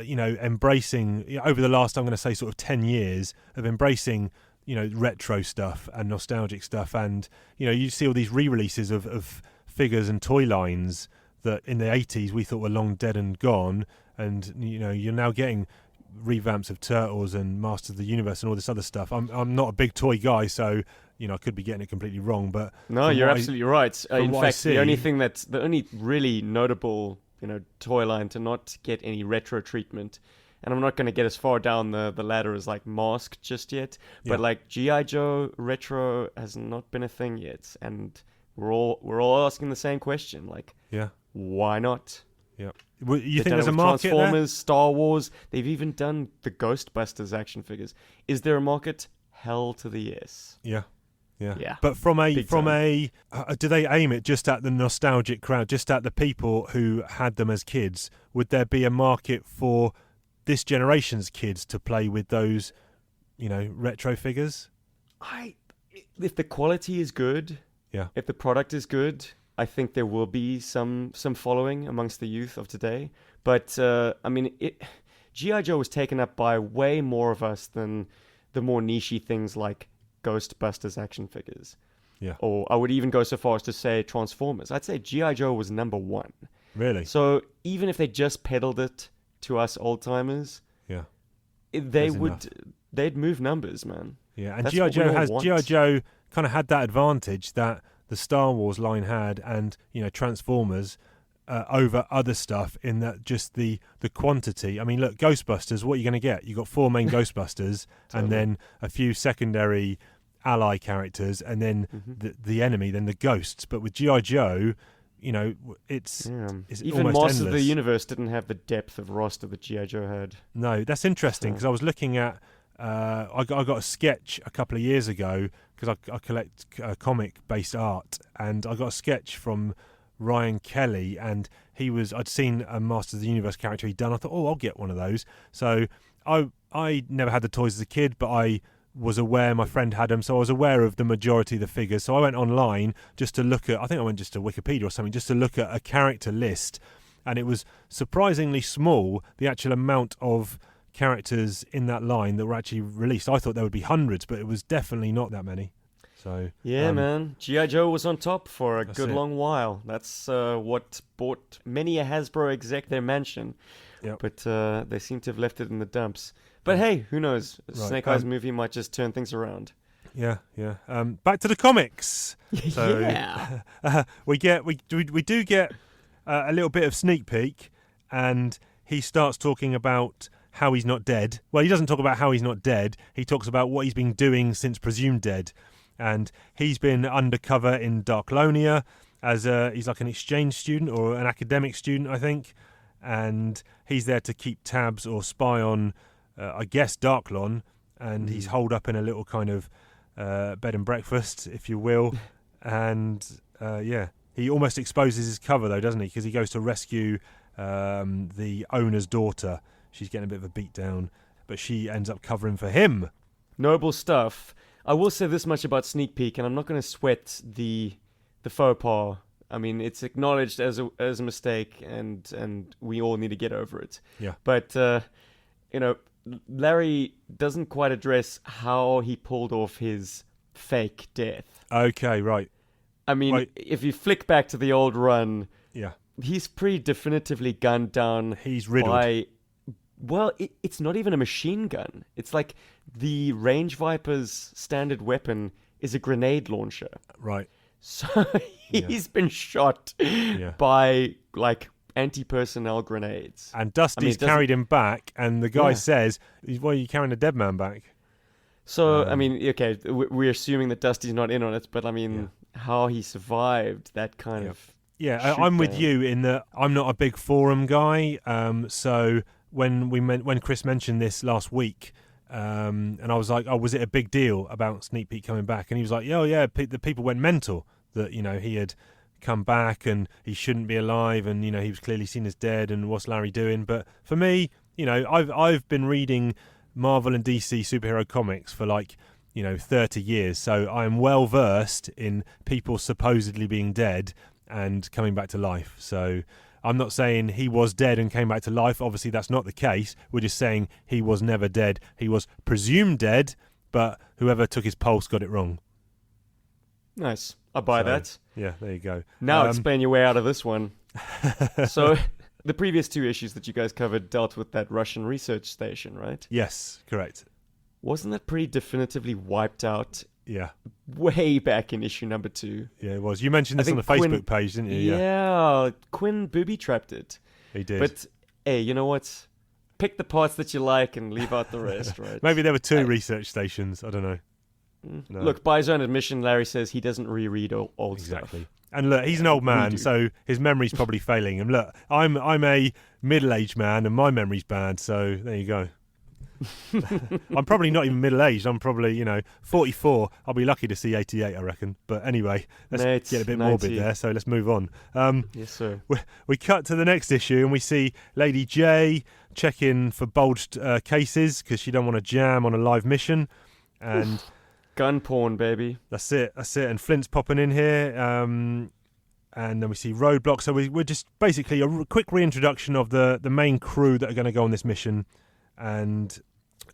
you know, embracing, you know, over the last, I'm going to say sort of 10 years of embracing, you know, retro stuff and nostalgic stuff. And, you know, you see all these re-releases of figures and toy lines that in the 80s we thought were long dead and gone. And, you know, you're now getting revamps of Turtles and Masters of the Universe and all this other stuff. I'm not a big toy guy, so, you know, I could be getting it completely wrong. But no, you're absolutely right. In fact, the only really notable, you know, toy line to not get any retro treatment, and I'm not going to get as far down the ladder as like Mask just yet, but like G.I. Joe retro has not been a thing yet, and we're all asking the same question, like, why not? Yeah, well, you They've think done there's it a with market Transformers, Star Wars. They've even done the Ghostbusters action figures. Is there a market? Hell to the yes. Yeah. Yeah. But do they aim it just at the nostalgic crowd, just at the people who had them as kids? Would there be a market for this generation's kids to play with those, you know, retro figures? If the quality is good, if the product is good, I think there will be some following amongst the youth of today. But I mean, G.I. Joe was taken up by way more of us than the more nichey things like Ghostbusters action figures. Yeah. Or I would even go so far as to say Transformers. I'd say G.I. Joe was number 1. Really? So even if they just peddled it to us old timers, they'd move numbers, man. Yeah, and G.I. Joe kind of had that advantage that the Star Wars line had, and, you know, Transformers over other stuff, in that just the quantity. I mean, look, Ghostbusters, what are you going to get? You got 4 main Ghostbusters and then a few secondary ally characters, and then the enemy, then the ghosts. But with G.I. Joe, you know, it's even almost Masters endless. of the Universe didn't have the depth of roster that G.I. Joe had. No, that's interesting, because I was looking at I got a sketch a couple of years ago, because I collect comic-based art, and I got a sketch from Ryan Kelly, and I'd seen a Masters of the Universe character he'd done. I thought, I'll get one of those. So I never had the toys as a kid, but I was aware my friend had them, so I was aware of the majority of the figures. So I went online just to look at, I think I went just to Wikipedia or something, just to look at a character list, and it was surprisingly small, the actual amount of characters in that line that were actually released. I thought there would be hundreds, but it was definitely not that many. So yeah, man, G.I. Joe was on top for a good it. long while. That's what bought many a Hasbro exec their mansion. Yep. But they seem to have left it in the dumps. But hey, who knows? Snake Eyes movie might just turn things around. Yeah. Back to the comics. So, yeah. we do get a little bit of sneak peek, and he starts talking about how he's not dead. Well, he doesn't talk about how he's not dead. He talks about what he's been doing since presumed dead. And he's been undercover in Darklonia as he's like an exchange student or an academic student, I think. And he's there to keep tabs or spy on, I guess, Darklon. And he's holed up in a little kind of bed and breakfast, if you will. And he almost exposes his cover, though, doesn't he? Because he goes to rescue the owner's daughter. She's getting a bit of a beat down, but she ends up covering for him. Noble stuff. I will say this much about Sneak Peek, and I'm not going to sweat the faux pas. I mean, it's acknowledged as a mistake, and we all need to get over it. Yeah. But Larry doesn't quite address how he pulled off his fake death. Okay, right. I mean, if you flick back to the old run, yeah, he's pretty definitively gunned down. He's riddled. Well, it's not even a machine gun. It's like the Range Viper's standard weapon is a grenade launcher. Right. So he's been shot by, like, anti-personnel grenades. And Dusty's carried him back, and the guy says, "Why are you carrying a dead man back?" So, I mean, okay, we're assuming that Dusty's not in on it, but I mean, how he survived that kind of... Yeah, I'm with you in that I'm not a big forum guy, so... When Chris mentioned this last week, and I was like, "Oh, was it a big deal about Sneak Peek coming back?" And he was like, "Oh yeah, the people went mental that he had come back and he shouldn't be alive, and he was clearly seen as dead, and what's Larry doing?" But for me, I've been reading Marvel and DC superhero comics for 30 years, so I am well versed in people supposedly being dead and coming back to life. So. I'm not saying he was dead and came back to life. Obviously, that's not the case. We're just saying he was never dead. He was presumed dead, but whoever took his pulse got it wrong. Nice. I buy that. Yeah, there you go. Now explain your way out of this one. So, the previous two issues that you guys covered dealt with that Russian research station, right? Yes, correct. Wasn't that pretty definitively wiped out? Yeah. Way back in issue number 2. Yeah, it was. You mentioned this on the Facebook page, didn't you? Yeah, Quinn booby-trapped it. He did. But, hey, you know what? Pick the parts that you like and leave out the rest, right? Maybe there were 2 research stations. I don't know. No. Look, by his own admission, Larry says he doesn't reread old exactly. stuff. And look, he's an old man, so his memory's probably failing him. Look, I'm a middle-aged man, and my memory's bad, so there you go. I'm probably not even middle-aged. I'm probably, 44. I'll be lucky to see 88, I reckon. But anyway, let's get a bit morbid there, so let's move on. Yes, sir. We cut to the next issue, and we see Lady Jaye checking for bulged cases because she don't want to jam on a live mission. And gun porn, baby. That's it. And Flint's popping in here. And then we see Roadblock. So we're just basically a quick reintroduction of the main crew that are going to go on this mission. And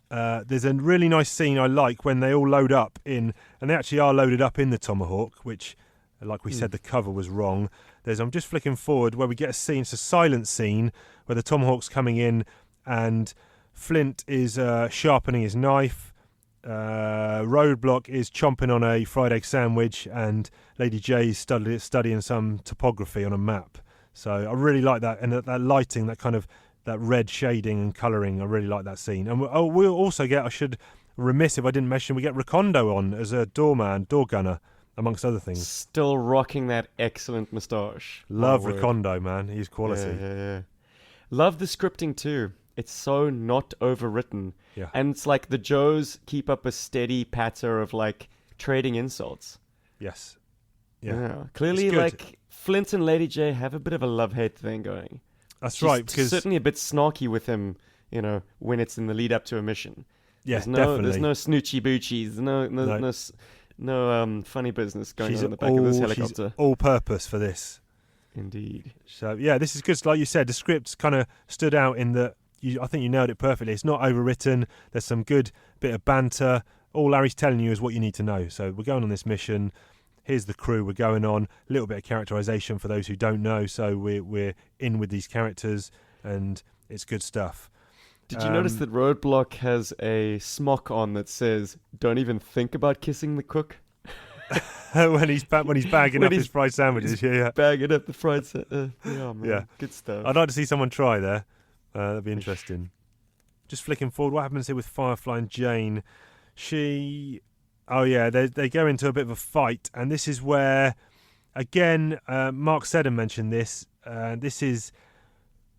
there's a really nice scene I like when they all load up in, and they actually are loaded up in the Tomahawk, which, like we said, the cover was wrong. I'm just flicking forward where we get a scene, it's a silent scene where the Tomahawk's coming in and Flint is sharpening his knife. Roadblock is chomping on a fried egg sandwich, and Lady Jaye is studying some topography on a map. So I really like that, and that lighting, that kind of that red shading and colouring, I really like that scene. And we'll also get, I should remiss if I didn't mention, we get Recondo on as a door gunner, amongst other things. Still rocking that excellent moustache. Love Recondo, man. He's quality. Yeah. Love the scripting too. It's so not overwritten. Yeah. And it's like the Joes keep up a steady patter of like trading insults. Yes. Yeah. Clearly, like Flint and Lady Jaye have a bit of a love-hate thing going. That's right, because certainly a bit snarky with him, when it's in the lead up to a mission. Yeah, there's definitely. no snoochie boochies. No funny business going on in the back of this helicopter. She's all purpose for this. Indeed. So yeah, this is good. Like you said, the script kind of stood out in that. I think you nailed it perfectly. It's not overwritten. There's some good bit of banter. All Larry's telling you is what you need to know. So we're going on this mission. Here's the crew we're going on. A little bit of characterization for those who don't know. So we're in with these characters, and it's good stuff. Did you notice that Roadblock has a smock on that says, "Don't even think about kissing the cook"? when he's bagging up his fried sandwiches, yeah. Bagging up the fried sandwiches. Yeah, man. Yeah. Good stuff. I'd like to see someone try there. That'd be interesting. Just flicking forward, what happens here with Firefly and Jane? They go into a bit of a fight, and this is where, again, Mark Seddon mentioned this. This is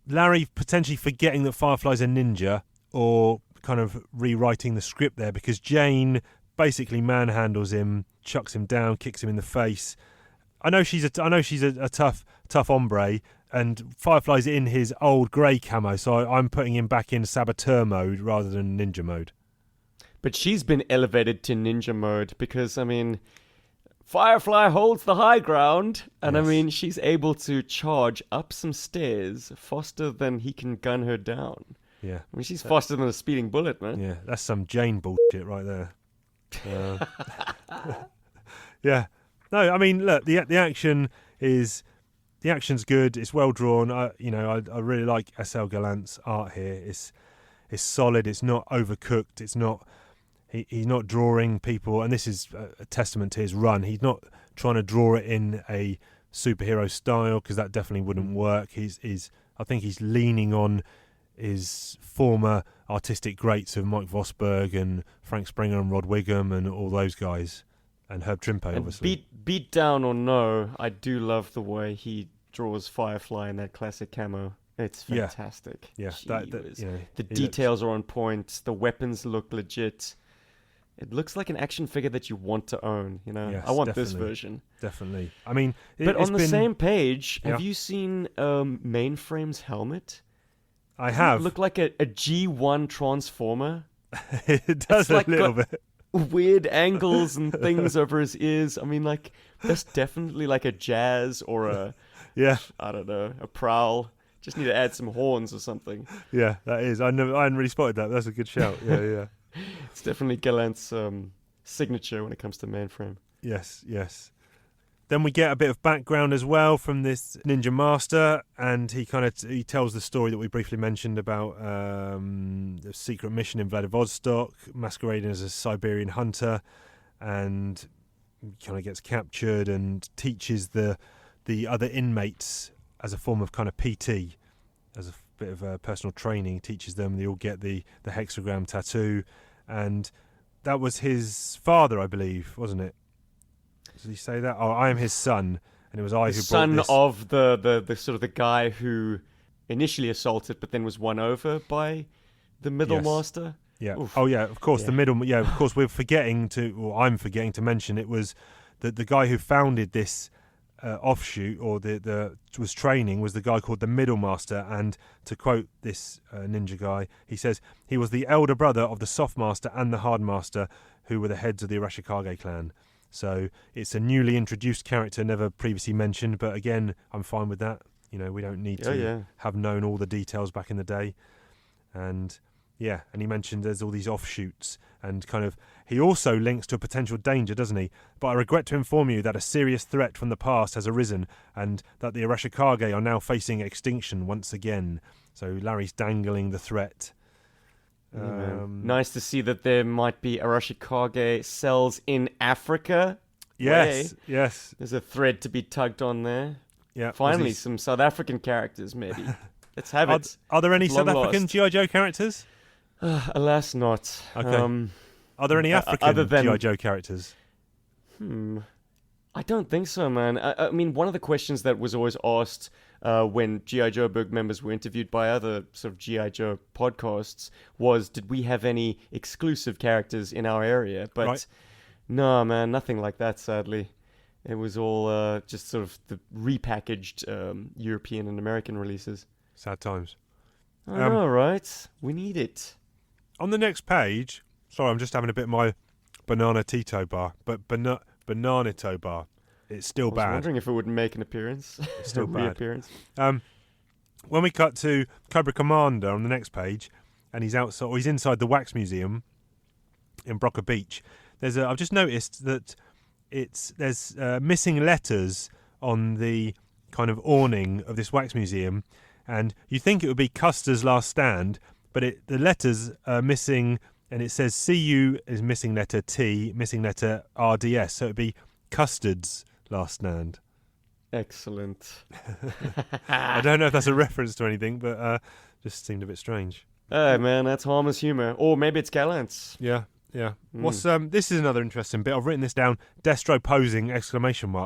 Larry potentially forgetting that Firefly's a ninja, or kind of rewriting the script there, because Jane basically manhandles him, chucks him down, kicks him in the face. I know she's a tough hombre, and Firefly's in his old grey camo, so I'm putting him back in saboteur mode rather than ninja mode. But she's been elevated to ninja mode because, I mean, Firefly holds the high ground, and Yes. I mean, she's able to charge up some stairs faster than he can gun her down. Yeah. I mean, she's faster than a speeding bullet, man. Yeah, that's some Jane bullshit right there. Yeah. No, I mean, look, the action's good. It's well drawn. I really like S.L. Gallant's art here. It's solid. It's not overcooked. It's not. He's not drawing people, and this is a testament to his run. He's not trying to draw it in a superhero style, because that definitely wouldn't work. I think he's leaning on his former artistic greats of Mike Vosberg and Frank Springer and Rod Wiggum and all those guys, and Herb Trimpe, And obviously. beat down or no, I do love the way he draws Firefly in that classic camo. It's fantastic. Yeah, the details are on point. The weapons look legit. It looks like an action figure that you want to own. Yes, I want this definitely. version. Definitely. I mean, But on the same page, Yeah. have you seen Mainframe's helmet? I have. It look like a G1 Transformer. It does like a little got- bit. Weird angles and things over his ears. I mean, like, that's definitely like a Jazz or Yeah, I don't know, a Prowl. Just need to add some horns or something. yeah, that is. I hadn't really spotted that. That's a good shout. Yeah. It's definitely Gallant's signature when it comes to Mainframe. Yes. Then we get a bit of background as well from this ninja master, and he tells the story that we briefly mentioned about the secret mission in Vladivostok, masquerading as a Siberian hunter, and kind of gets captured and teaches the other inmates as a form of kind of PT, as a bit of personal training. Teaches them. They all get the hexagram tattoo, and that was his father, I believe, wasn't it? Did he say that? Oh, I am his son, and it was I who brought Son this. of the sort of the guy who initially assaulted, but then was won over by the middle Yes. master. Yeah. Oof. Oh, yeah. Of course, Yeah. the middle. Yeah. Of course, I'm forgetting to mention it was that the guy who founded this offshoot, or was training, was the guy called the Middle Master. And to quote this ninja guy, he says he was the elder brother of the Soft Master and the Hard Master, who were the heads of the Arashikage clan. So it's a newly introduced character, never previously mentioned. But again, I'm fine with that. We don't need to have known all the details back in the day. And yeah, and he mentioned there's all these offshoots, and kind of he also links to a potential danger, doesn't he? But I regret to inform you that a serious threat from the past has arisen, and that the Arashikage are now facing extinction once again. So Larry's dangling the threat. Nice to see that there might be Arashikage cells in Africa. Yes. There's a thread to be tugged on there. Yeah. Finally, some South African characters, maybe. Let's have it. Are there any South Long African lost. G.I. Joe characters? Alas, not. Okay. Are there any African other than- G.I. Joe characters? I don't think so, man. I mean, one of the questions that was always asked when G.I. Joe Berg members were interviewed by other sort of G.I. Joe podcasts was, did we have any exclusive characters in our area? But Right. no, man, nothing like that, sadly. It was all just sort of the repackaged European and American releases. Sad times. I know, right? We need it. On the next page, Sorry, I'm just having a bit of my banana Tito bar, but bananito bar. It's still I was bad. wondering if it would make an appearance. It's still bad. Reappearance. When we cut to Cobra Commander on the next page, and he's outside, or he's inside the Wax Museum in Broca Beach. I've just noticed that there's missing letters on the kind of awning of this Wax Museum, and you think it would be Custer's Last Stand, but the letters are missing, and it says CU is missing letter T, missing letter RDS, so it would be Custard's Last Stand. Excellent. I don't know if that's a reference to anything, but just seemed a bit strange. Hey, man, that's harmless humor. Or maybe it's Gallant's. Yeah. What's this is another interesting bit. I've written this down. Destro posing !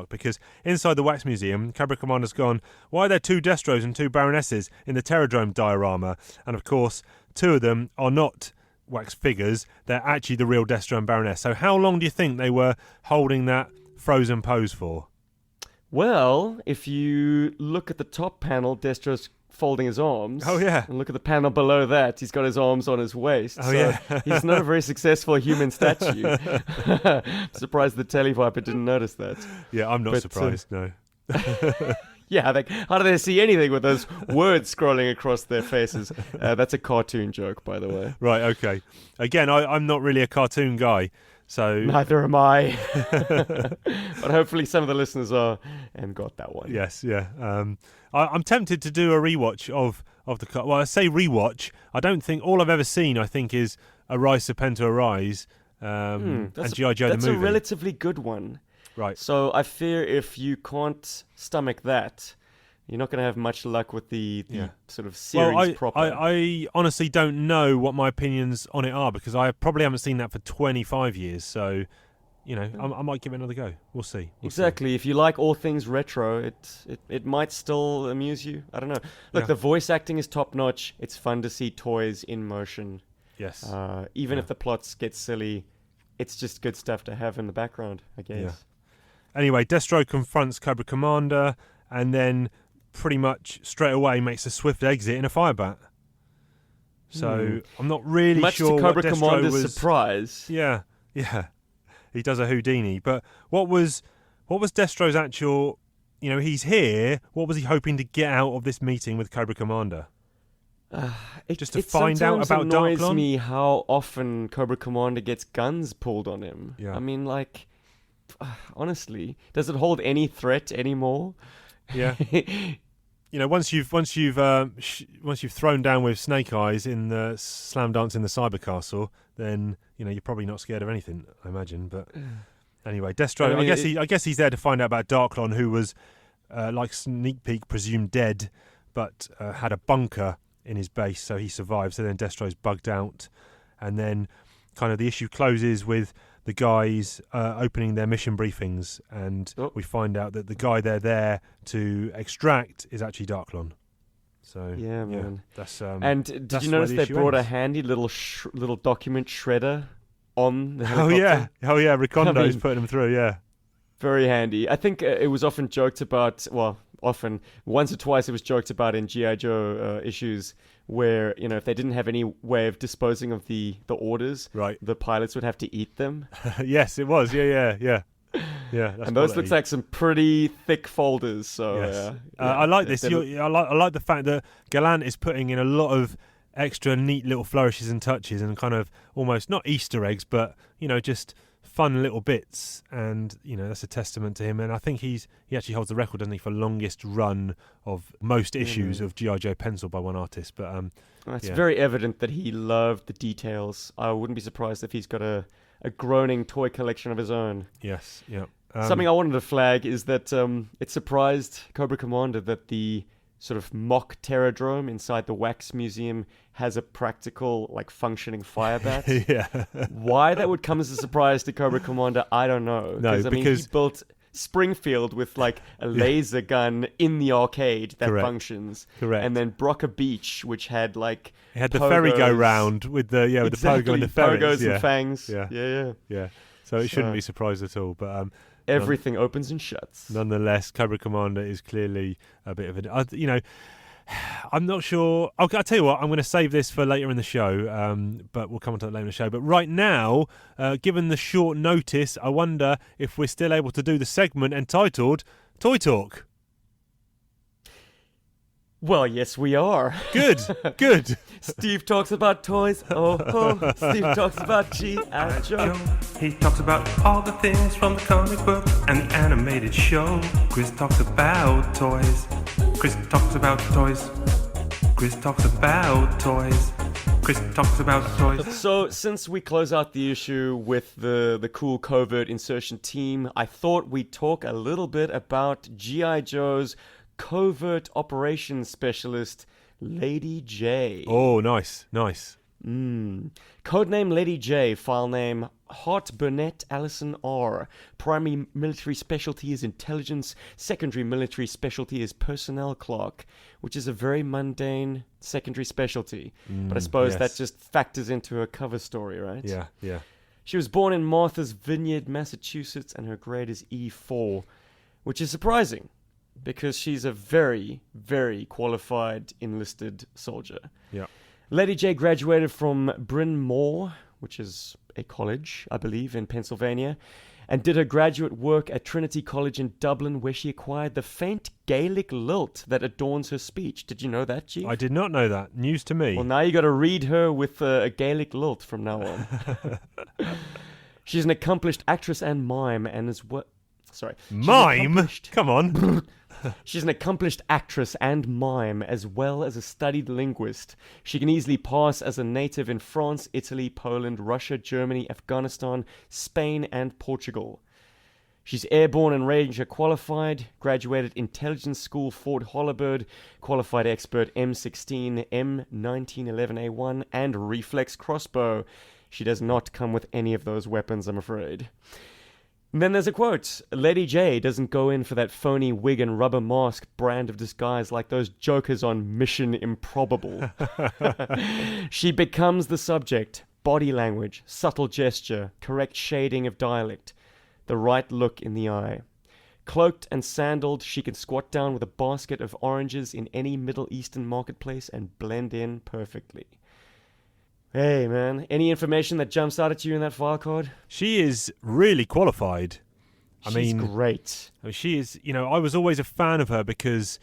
Because inside the Wax Museum, Cobra Commander's gone, why are there 2 Destros and 2 Baronesses in the Terradrome diorama? And of course, 2 of them are not wax figures. They're actually the real Destro and Baroness. So how long do you think they were holding that frozen pose for? Well, if you look at the top panel, Destro's folding his arms. Oh, yeah. And look at the panel below that. He's got his arms on his waist. Oh, so yeah. He's not a very successful human statue. Surprised the Televiper didn't notice that. Yeah, I'm not surprised, no. Yeah, how do they see anything with those words scrolling across their faces? That's a cartoon joke, by the way. Right, okay. Again, I'm not really a cartoon guy, so... Neither am I. But hopefully some of the listeners are and got that one. Yes, yeah. I'm tempted to do a rewatch of the... Well, I say rewatch. I don't think... All I've ever seen, I think, is Arise Serpento Arise and G.I. Joe the movie. That's a relatively good one. Right. So I fear if you can't stomach that, you're not going to have much luck with the sort of series proper. I honestly don't know what my opinions on it are because I probably haven't seen that for 25 years. So, I might give it another go. We'll see. Exactly. If you like all things retro, it might still amuse you. I don't know. Look, the voice acting is top notch. It's fun to see toys in motion. Yes. Even if the plots get silly, it's just good stuff to have in the background, I guess. Yeah. Anyway, Destro confronts Cobra Commander and then pretty much straight away makes a swift exit in a fire bat. So I'm not really sure much to Cobra what Destro Commander's surprise. Yeah. He does a Houdini. But what was Destro's actual... he's here. What was he hoping to get out of this meeting with Cobra Commander? Just to find out about It Darklon? annoys me how often Cobra Commander gets guns pulled on him. Yeah. I mean, honestly, does it hold any threat anymore? Yeah. Once you've thrown down with Snake Eyes in the Slam Dance in the Cyber Castle, then you're probably not scared of anything, I imagine. But anyway, Destro. I guess he's there to find out about Darklon, who was like sneak peek, presumed dead, but had a bunker in his base, so he survived. So then Destro's bugged out, and then kind of the issue closes with the guys opening their mission briefings, and we find out that the guy they're there to extract is actually Darklon. So yeah, man. That's and did you notice they brought a handy little document shredder on the helicopter? Oh yeah, Recondo's putting them through. Yeah, very handy. I think it was often joked about. Well, once or twice it was joked about in G.I. Joe issues where, if they didn't have any way of disposing of the orders, right, the pilots would have to eat them. Yes, it was. Yeah. And those looks like some pretty thick folders. So yes. I like this. I like the fact that Gallant is putting in a lot of extra neat little flourishes and touches and kind of almost not Easter eggs, but just fun little bits, and that's a testament to him. And I think he actually holds the record, doesn't he, for longest run of most issues of G.I. Joe penciled by one artist. But it's very evident that he loved the details. I wouldn't be surprised if he's got a groaning toy collection of his own. Yes, yeah. Something I wanted to flag is that it surprised Cobra Commander that the sort of mock Terradrome inside the Wax Museum has a practical, functioning fire bat. Yeah. Why that would come as a surprise to Cobra Commander, I don't know. No, because he built Springfield with a laser gun in the arcade that Correct. Functions. Correct. And then Broca Beach, which had it had the ferry go round with the the pogo and the ferries. Pogos and fangs. Yeah. So it shouldn't be surprised at all. But everything opens and shuts. Nonetheless, Cobra Commander is clearly a bit of I'm not sure. I'll tell you what, I'm going to save this for later in the show, but we'll come on to that later in the show. But right now, given the short notice, I wonder if we're still able to do the segment entitled Toy Talk. Well, yes, we are. Good, good. Steve talks about toys. Oh, Steve talks about G.I. Joe. He talks about all the things from the comic book and the animated show. Chris talks about toys. Chris talks about toys. Chris talks about toys. Chris talks about toys. So, since we close out the issue with the cool covert insertion team, I thought we'd talk a little bit about G.I. Joe's covert operations specialist, Lady Jaye. Oh, nice, nice. Codename Lady Jaye, file name Hart Burnett Allison R. Primary military specialty is intelligence. Secondary military specialty is personnel clerk, which is a very mundane secondary specialty. But I suppose yes. that just factors into her cover story, right? Yeah, yeah. She was born in Martha's Vineyard, Massachusetts, and her grade is E4, which is surprising because she's a very, very qualified enlisted soldier. Yeah. Lady Jaye graduated from Bryn Mawr, which is a college, I believe, in Pennsylvania, and did her graduate work at Trinity College in Dublin, where she acquired the faint Gaelic lilt that adorns her speech. Did you know that, Chief? I did not know that. News to me. Well, now you got to read her with a Gaelic lilt from now on. She's an accomplished actress and mime, and is what? Sorry. Mime? Come on. She's an accomplished actress and mime, as well as a studied linguist. She can easily pass as a native in France, Italy, Poland, Russia, Germany, Afghanistan, Spain, and Portugal. She's airborne and Ranger qualified, graduated Intelligence School Fort Holabird, qualified expert M16, M1911A1, and reflex crossbow. She does not come with any of those weapons, I'm afraid. And then there's a quote. Lady Jaye doesn't go in for that phony wig and rubber mask brand of disguise like those jokers on Mission Improbable. She becomes the subject. Body language, subtle gesture, correct shading of dialect, the right look in the eye. Cloaked and sandaled, she can squat down with a basket of oranges in any Middle Eastern marketplace and blend in perfectly. Hey, man, any information that jumps out at you in that file card? She is really qualified. She's great. She is, I was always a fan of her because,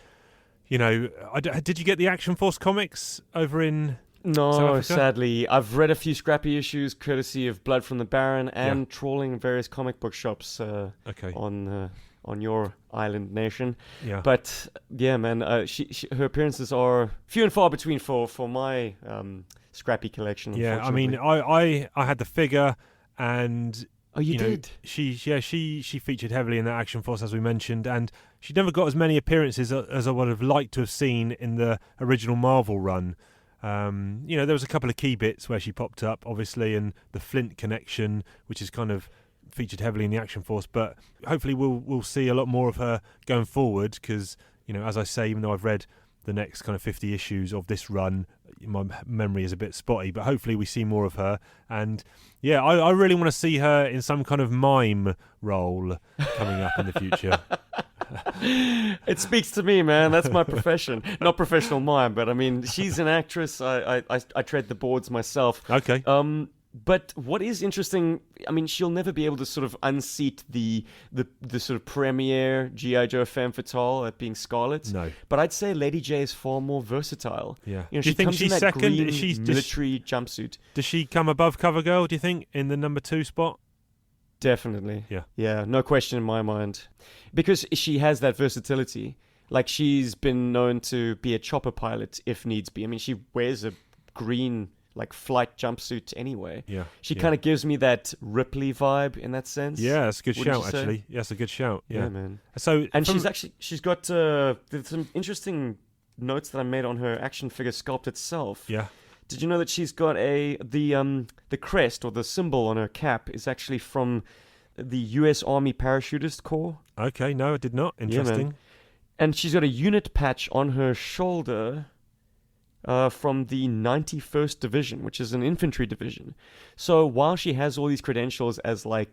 did you get the Action Force comics over in South No, Africa? sadly. I've read a few scrappy issues courtesy of Blood from the Baron and trawling various comic book shops on your island nation. Yeah. But, yeah, man, her appearances are few and far between for my scrappy collection. Yeah, I mean, I had the figure, and oh, you did. She featured heavily in that Action Force, as we mentioned, and she never got as many appearances as I would have liked to have seen in the original Marvel run. There was a couple of key bits where she popped up, obviously, and the Flint connection, which is kind of featured heavily in the Action Force. But hopefully, we'll see a lot more of her going forward, because as I say, even though I've read the next kind of 50 issues of this run, my memory is a bit spotty, but hopefully we see more of her. And yeah, I really want to see her in some kind of mime role coming up in the future. It speaks to me, man. That's my profession. Not professional mime, but I mean, she's an actress. I tread the boards myself. Okay. But what is interesting, I mean, she'll never be able to sort of unseat the sort of premier G.I. Joe femme fatale at being Scarlet. No. But I'd say Lady Jaye is far more versatile. Yeah. Do you think comes she's in that second? green Is she military jumpsuit. Does she come above Cover Girl, do you think, in the number 2 spot? Definitely. Yeah. Yeah, no question in my mind. Because she has that versatility. Like, she's been known to be a chopper pilot if needs be. I mean, she wears a green flight jumpsuit anyway. Yeah. She kind of gives me that Ripley vibe in that sense. Yeah, that's a good Wouldn't shout, you say? actually. Yeah, that's a good shout. Yeah, man. So, And she's got there's some interesting notes that I made on her action figure sculpt itself. Yeah. Did you know that she's got the crest or the symbol on her cap is actually from the U.S. Army Parachutist Corps? Okay, no, I did not. Interesting. Yeah, man. And she's got a unit patch on her shoulder from the 91st Division, which is an infantry division. So while she has all these credentials as a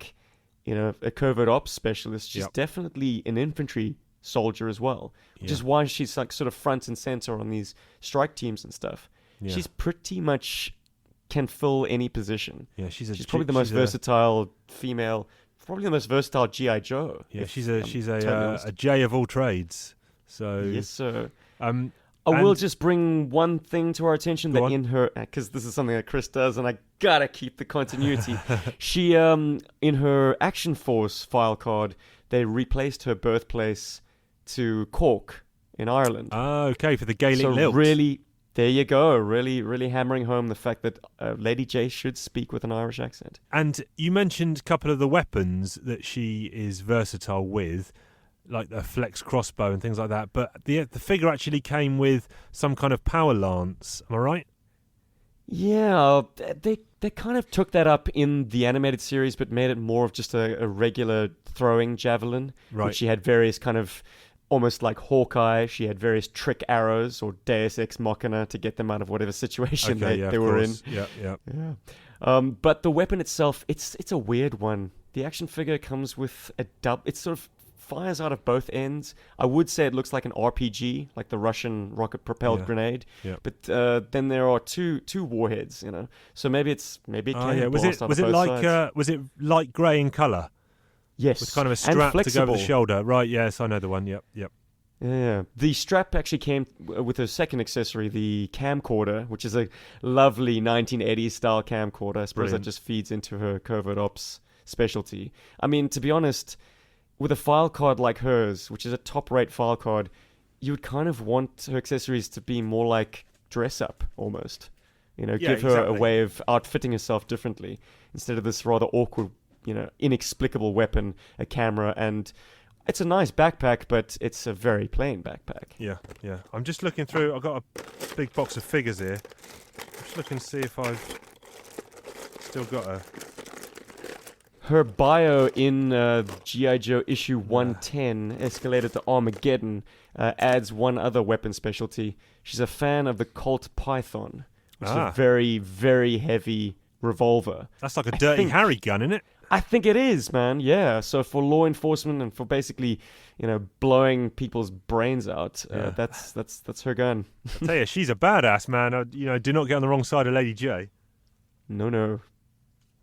covert ops specialist, she's definitely an infantry soldier as well, which is why she's like sort of front and center on these strike teams and stuff. Yeah. She's pretty much can fill any position. Yeah, she's probably the most versatile female, probably the most versatile G.I. Joe. Yeah, she's a Jaye of all trades. So yes, sir. I will just bring one thing to our attention that in her, because this is something that Chris does, and I gotta keep the continuity. She, in her Action Force file card, they replaced her birthplace to Cork in Ireland. Oh, okay, for the Gaelic lilt. Really, there you go. Really, really hammering home the fact that Lady Jaye should speak with an Irish accent. And you mentioned a couple of the weapons that she is versatile with, like the flex crossbow and things like that. But the figure actually came with some kind of power lance. Am I right? Yeah, they kind of took that up in the animated series, but made it more of just a regular throwing javelin. Right. Which she had various kind of, almost like Hawkeye, she had various trick arrows or Deus Ex Machina to get them out of whatever situation they were in. Yeah. But the weapon itself, it's a weird one. The action figure comes with a it sort of fires out of both ends. I would say it looks like an RPG, like the Russian rocket-propelled grenade. Yeah. But then there are two warheads, you know. So maybe it can blast out of both sides. Was it light grey in colour? Yes. With kind of a strap to go over the shoulder. Right, yes, I know the one. Yep. Yeah. The strap actually came with a second accessory, the camcorder, which is a lovely 1980s style camcorder. I suppose that just feeds into her covert ops specialty. I mean, to be honest, with a file card like hers, which is a top-rate file card, you would kind of want her accessories to be more like dress-up, almost. You know, give her a way of outfitting herself differently, instead of this rather awkward, you know, inexplicable weapon, a camera, and it's a nice backpack, but it's a very plain backpack. Yeah. I'm just looking through. I've got a big box of figures here. I'm just looking to see if I've still got a... Her bio in G.I. Joe issue 110, escalated to Armageddon, adds one other weapon specialty. She's a fan of the Colt Python, which is a very, very heavy revolver. That's like a Dirty Harry gun, isn't it? I think it is, man. Yeah. So for law enforcement and for basically, you know, blowing people's brains out, that's her gun. I tell you, she's a badass, man. You know, do not get on the wrong side of Lady Jaye. No.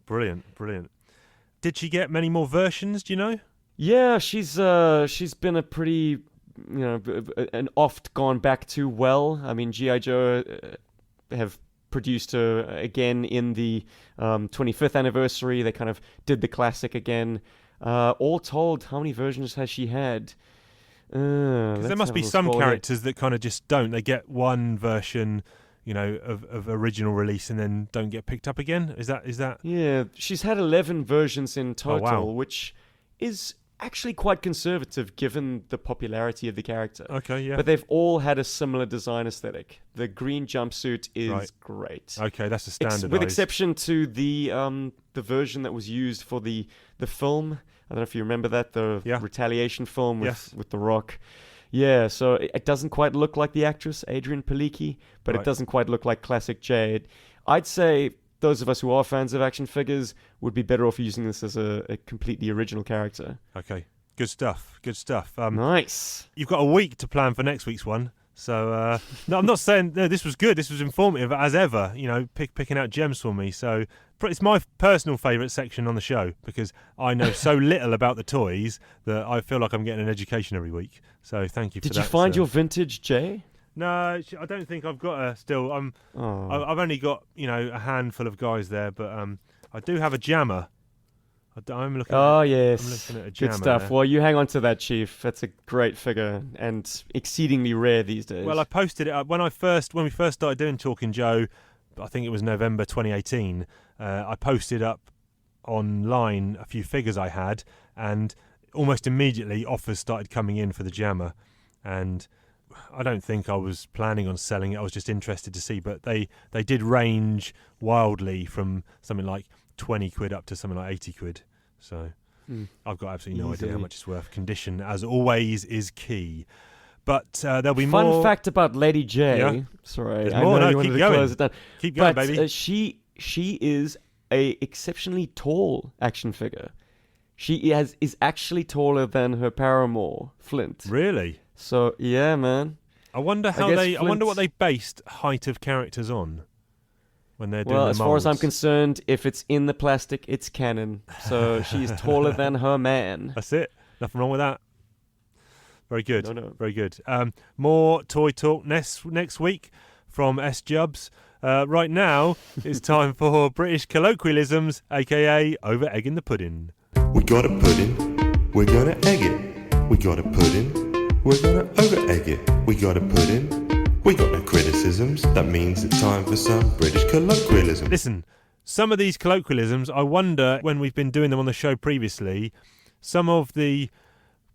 Brilliant. Did she get many more versions? Do you know? Yeah, she's been a pretty, you know, an oft gone back to well. I mean, G.I. Joe have produced her again in the 25th anniversary. They kind of did the classic again. All told, how many versions has she had? Because there must be some characters that kind of just don't. They get one version, you know, of original release and then don't get picked up again. Is that? Yeah, she's had 11 versions in total, oh, wow. which is actually quite conservative given the popularity of the character. Okay, yeah. But they've all had a similar design aesthetic. The green jumpsuit is great. Okay, that's a standard. With exception to the version that was used for the film. I don't know if you remember that, the Retaliation film with The Rock. Yeah, so it doesn't quite look like the actress, Adrienne Palicki, but it doesn't quite look like classic Jade. I'd say those of us who are fans of action figures would be better off using this as a completely original character. Okay, good stuff. Nice. You've got a week to plan for next week's one. So, no, I'm not saying this was good. This was informative as ever, you know, picking out gems for me. So it's my personal favourite section on the show because I know so little about the toys that I feel like I'm getting an education every week. So thank you for that. Did you find your vintage Jay? No, I don't think I've got a still. I've only got, you know, a handful of guys there, but I do have a jammer. I'm looking. Oh yes, I'm looking at a jammer. Good stuff. There. Well, you hang on to that, Chief. That's a great figure and exceedingly rare these days. Well, I posted it when we first started doing Talking Joe. I think it was November 2018. I posted up online a few figures I had, and almost immediately offers started coming in for the jammer, and I don't think I was planning on selling it. I was just interested to see, but they did range wildly from something like 20 quid up to something like 80 quid. So I've got absolutely no idea how much it's worth. Condition, as always, is key. But there'll be more. Fun fact about Lady Jaye. Yeah. Sorry, I know you wanted to close it down. Keep going, baby. She is a exceptionally tall action figure. is actually taller than her paramour, Flint. Really? So yeah, man. I wonder how guess I wonder what Flint- they based height of characters on when they're doing Well, the as far as I'm moulds. concerned, if it's in the plastic, it's canon. So she's taller than her man. That's it. Nothing wrong with that. Very good. No. Very good. More toy talk next week from S Jubs. Right now, it's time for British colloquialisms, aka over egging the pudding. We got a pudding, we're gonna egg it. We got a pudding, we're gonna over egg it. We got a pudding, we got no criticisms. That means it's time for some British colloquialism. Listen, some of these colloquialisms, I wonder, when we've been doing them on the show previously, some of the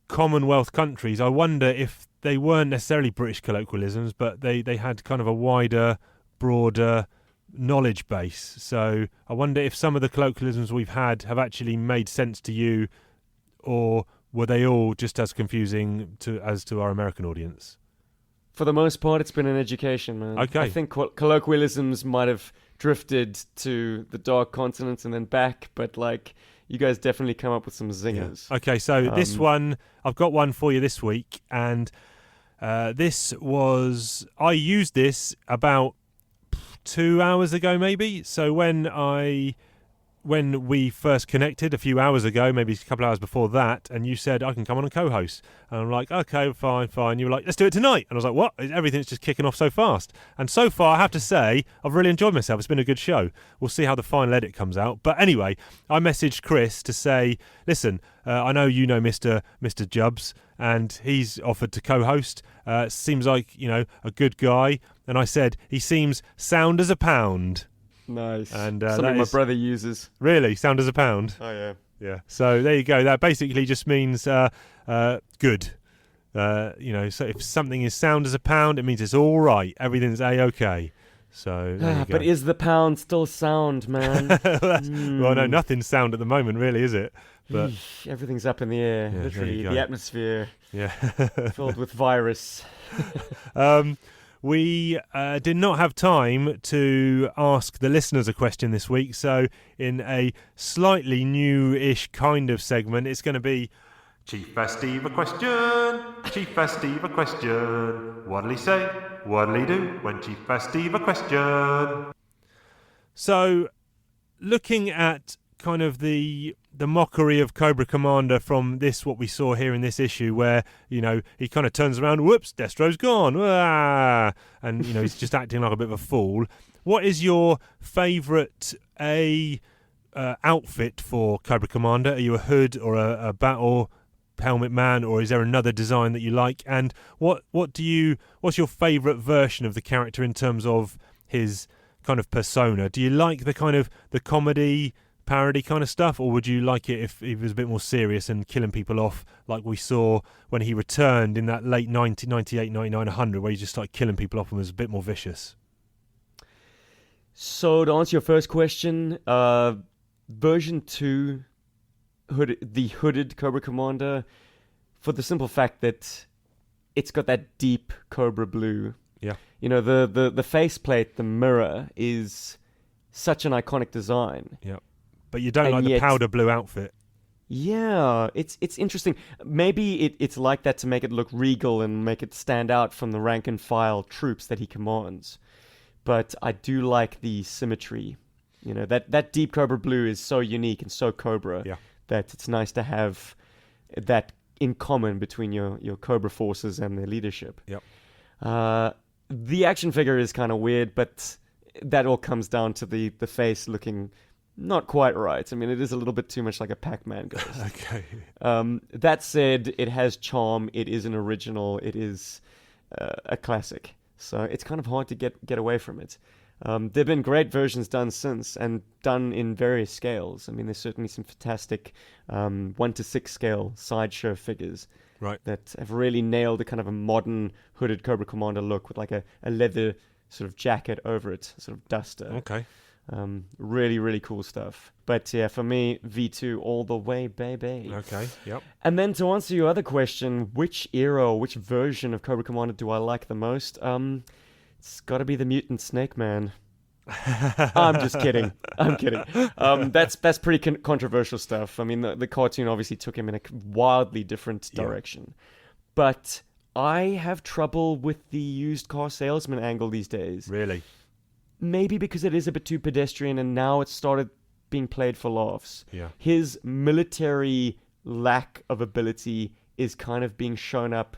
Commonwealth countries, I wonder if they weren't necessarily British colloquialisms, but they had kind of a wider, broader knowledge base. So I wonder if some of the colloquialisms we've had have actually made sense to you, or were they all just as confusing as to our American audience? For the most part, it's been an education, man. Okay. I think colloquialisms might have drifted to the dark continent and then back, but like you guys definitely come up with some zingers. Yeah. Okay, so this one, I've got one for you this week, and this was, I used this about 2 hours ago maybe. So when we first connected a few hours ago, maybe a couple of hours before that, and you said I can come on and co-host, and I'm like, okay, fine. You were like, let's do it tonight, and I was like, what? Everything's just kicking off so fast. And so far, I have to say, I've really enjoyed myself. It's been a good show. We'll see how the final edit comes out. But anyway, I messaged Chris to say, listen, I know you know Mr. Jubs, and he's offered to co-host. Seems like, a good guy. And I said, he seems sound as a pound. Nice. And something my brother uses. Really? Sound as a pound? Oh, yeah. Yeah. So there you go. That basically just means good. So if something is sound as a pound, it means it's all right. Everything's A-OK. So there you go. But is the pound still sound, man? Well, no, nothing's sound at the moment, really, is it? But everything's up in the air. Yeah, literally, the atmosphere yeah. filled with virus. We did not have time to ask the listeners a question this week, so in a slightly new-ish kind of segment, it's going to be Chief Ask Steve a question, Chief Ask Steve a question. What'll he say? What'll he do when Chief Ask Steve a question? So, looking at kind of the mockery of Cobra Commander from what we saw here in this issue, where he kind of turns around, whoops, Destro's gone, and he's just acting like a bit of a fool. What is your favourite outfit for Cobra Commander? Are you a hood or a battle helmet man, or is there another design that you like? And what's your favourite version of the character in terms of his kind of persona? Do you like the kind of the comedy parody kind of stuff, or would you like it if he was a bit more serious and killing people off like we saw when he returned in that late 98, 99, 100, where he just started killing people off and was a bit more vicious? So to answer your first question, version 2, the hooded Cobra Commander, for the simple fact that it's got that deep Cobra blue. Yeah. The faceplate, the mirror, is such an iconic design. Yeah. But you don't like yet, the powder blue outfit. Yeah, it's interesting. Maybe it's like that to make it look regal and make it stand out from the rank and file troops that he commands. But I do like the symmetry. That deep Cobra blue is so unique and so Cobra that it's nice to have that in common between your Cobra forces and their leadership. Yep. The action figure is kind of weird, but that all comes down to the face looking not quite right. I mean, it is a little bit too much like a Pac-Man ghost. Okay. That said, it has charm. It is an original. It is a classic. So it's kind of hard to get away from it. There have been great versions done since, and done in various scales. I mean, there's certainly some fantastic 1:6 scale sideshow figures that have really nailed a kind of a modern hooded Cobra Commander look with like a leather sort of jacket over it, sort of duster. Okay. Really, really cool stuff. But yeah, for me, V2 all the way, baby. Okay, yep. And then to answer your other question, which era or which version of Cobra Commander do I like the most? It's got to be the Mutant Snake Man. I'm just kidding. I'm kidding. That's pretty controversial stuff. I mean, the cartoon obviously took him in a wildly different direction. But I have trouble with the used car salesman angle these days. Really? Maybe because it is a bit too pedestrian and now it's started being played for laughs. Yeah. His military lack of ability is kind of being shown up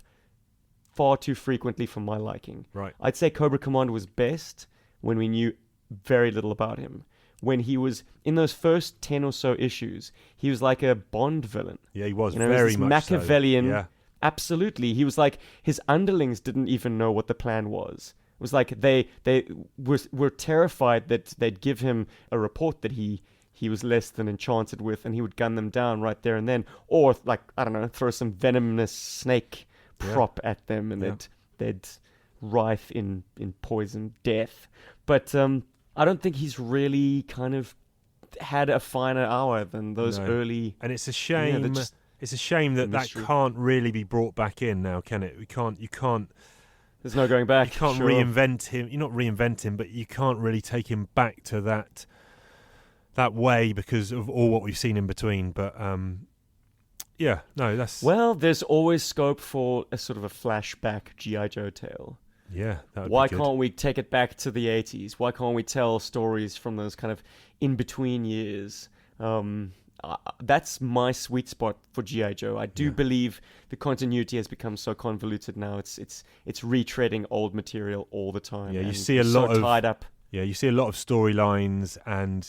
far too frequently for my liking. Right. I'd say Cobra Commander was best when we knew very little about him. When he was in those first 10 or so issues, he was like a Bond villain. Yeah, he was very this much Machiavellian. So. Yeah. Absolutely. He was like, his underlings didn't even know what the plan was. It was like they were terrified that they'd give him a report that he was less than enchanted with, and he would gun them down right there and then. Or, like, I don't know, throw some venomous snake prop at them, and they'd writhe in poison death. But I don't think he's really kind of had a finer hour than those early... And it's a shame... It's a shame that can't really be brought back in now, can it? You can't... There's no going back. You can't reinvent him. You're not reinvent him, but you can't really take him back to that way because of all what we've seen in between. But that's... Well, there's always scope for a sort of a flashback G.I. Joe tale. Yeah, that would Why be good. can't we take it back to the 80s? Why can't we tell stories from those kind of in-between years? That's my sweet spot for G.I. Joe. I do believe the continuity has become so convoluted now. It's retreading old material all the time. Yeah, you see a lot of tied up. Yeah, you see a lot of storylines and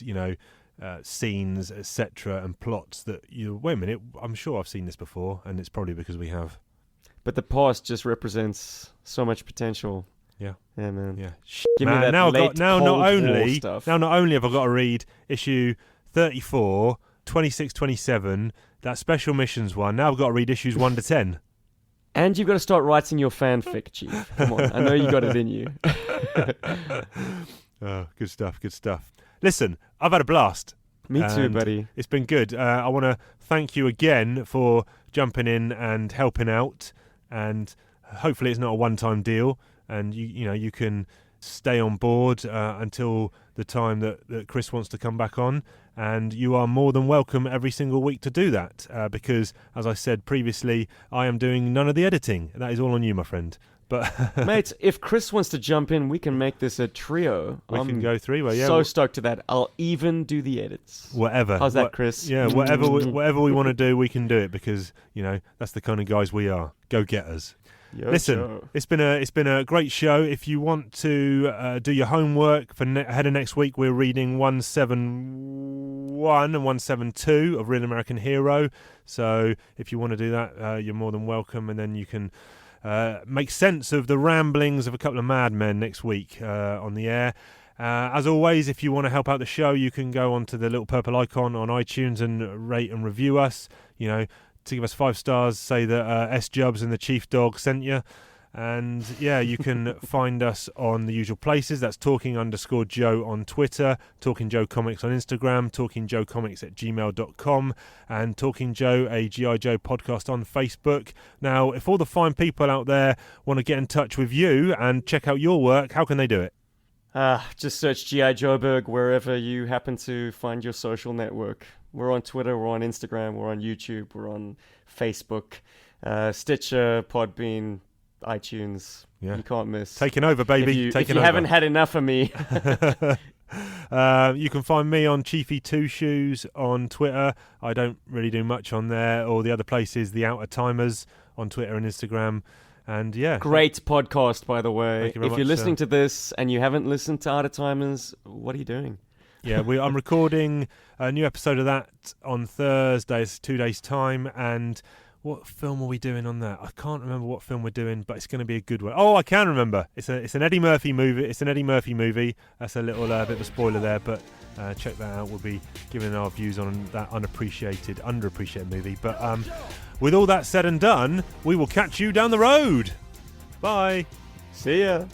scenes, etc., and plots that wait a minute. I'm sure I've seen this before, and it's probably because we have. But the past just represents so much potential. Yeah. Yeah, man. Yeah. Give me that late Cold War stuff. Now not only have I got to read issue 34, 26, 27, that special missions one. Now I've got to read issues 1 to 10. And you've got to start writing your fanfic, Chief. Come on, I know you got it in you. Oh, good stuff, good stuff. Listen, I've had a blast. Me too, buddy. It's been good. I want to thank you again for jumping in and helping out. And hopefully it's not a one-time deal. And you can stay on board until the time that Chris wants to come back on. And you are more than welcome every single week to do that because, as I said previously, I am doing none of the editing. That is all on you, my friend. But mate, if Chris wants to jump in, we can make this a trio. We can go three-way. Yeah, so stoked to that. I'll even do the edits. Whatever. How's that, Chris? Yeah, whatever we want to do, we can do it because that's the kind of guys we are. Go getters. Listen, Joe. it's been a great show. If you want to do your homework for ahead of next week, we're reading 171 and 172 of Real American Hero. So if you want to do that, you're more than welcome, and then you can make sense of the ramblings of a couple of madmen next week on the air. As always, if you want to help out the show, you can go onto the little purple icon on iTunes and rate and review us. To give us 5 stars, say that S-Jubs and the Chief Dog sent you. And yeah, you can find us on the usual places. That's Talking_Joe on Twitter, Talking Joe Comics on Instagram, TalkingJoeComics@gmail.com, and Talking Joe, a G.I. Joe podcast on Facebook. Now, if all the fine people out there want to get in touch with you and check out your work, how can they do it? Just search G.I. Joeberg wherever you happen to find your social network. We're on Twitter, we're on Instagram, we're on YouTube, we're on Facebook, Stitcher, Podbean, iTunes. Yeah. You can't miss. Taking over, baby. If you haven't had enough of me. You can find me on Chiefy2Shoes on Twitter. I don't really do much on there. Or the other place is The Outer Timers on Twitter and Instagram. And yeah. Great podcast, by the way. Thank you very much, you're listening to this and you haven't listened to Outer Timers, what are you doing? Yeah, I'm recording a new episode of that on Thursday. It's 2 days' time. And what film are we doing on that? I can't remember what film we're doing, but it's going to be a good one. Oh, I can remember. It's an Eddie Murphy movie. It's an Eddie Murphy movie. That's a little bit of a spoiler there, but check that out. We'll be giving our views on that underappreciated movie. But with all that said and done, we will catch you down the road. Bye. See ya.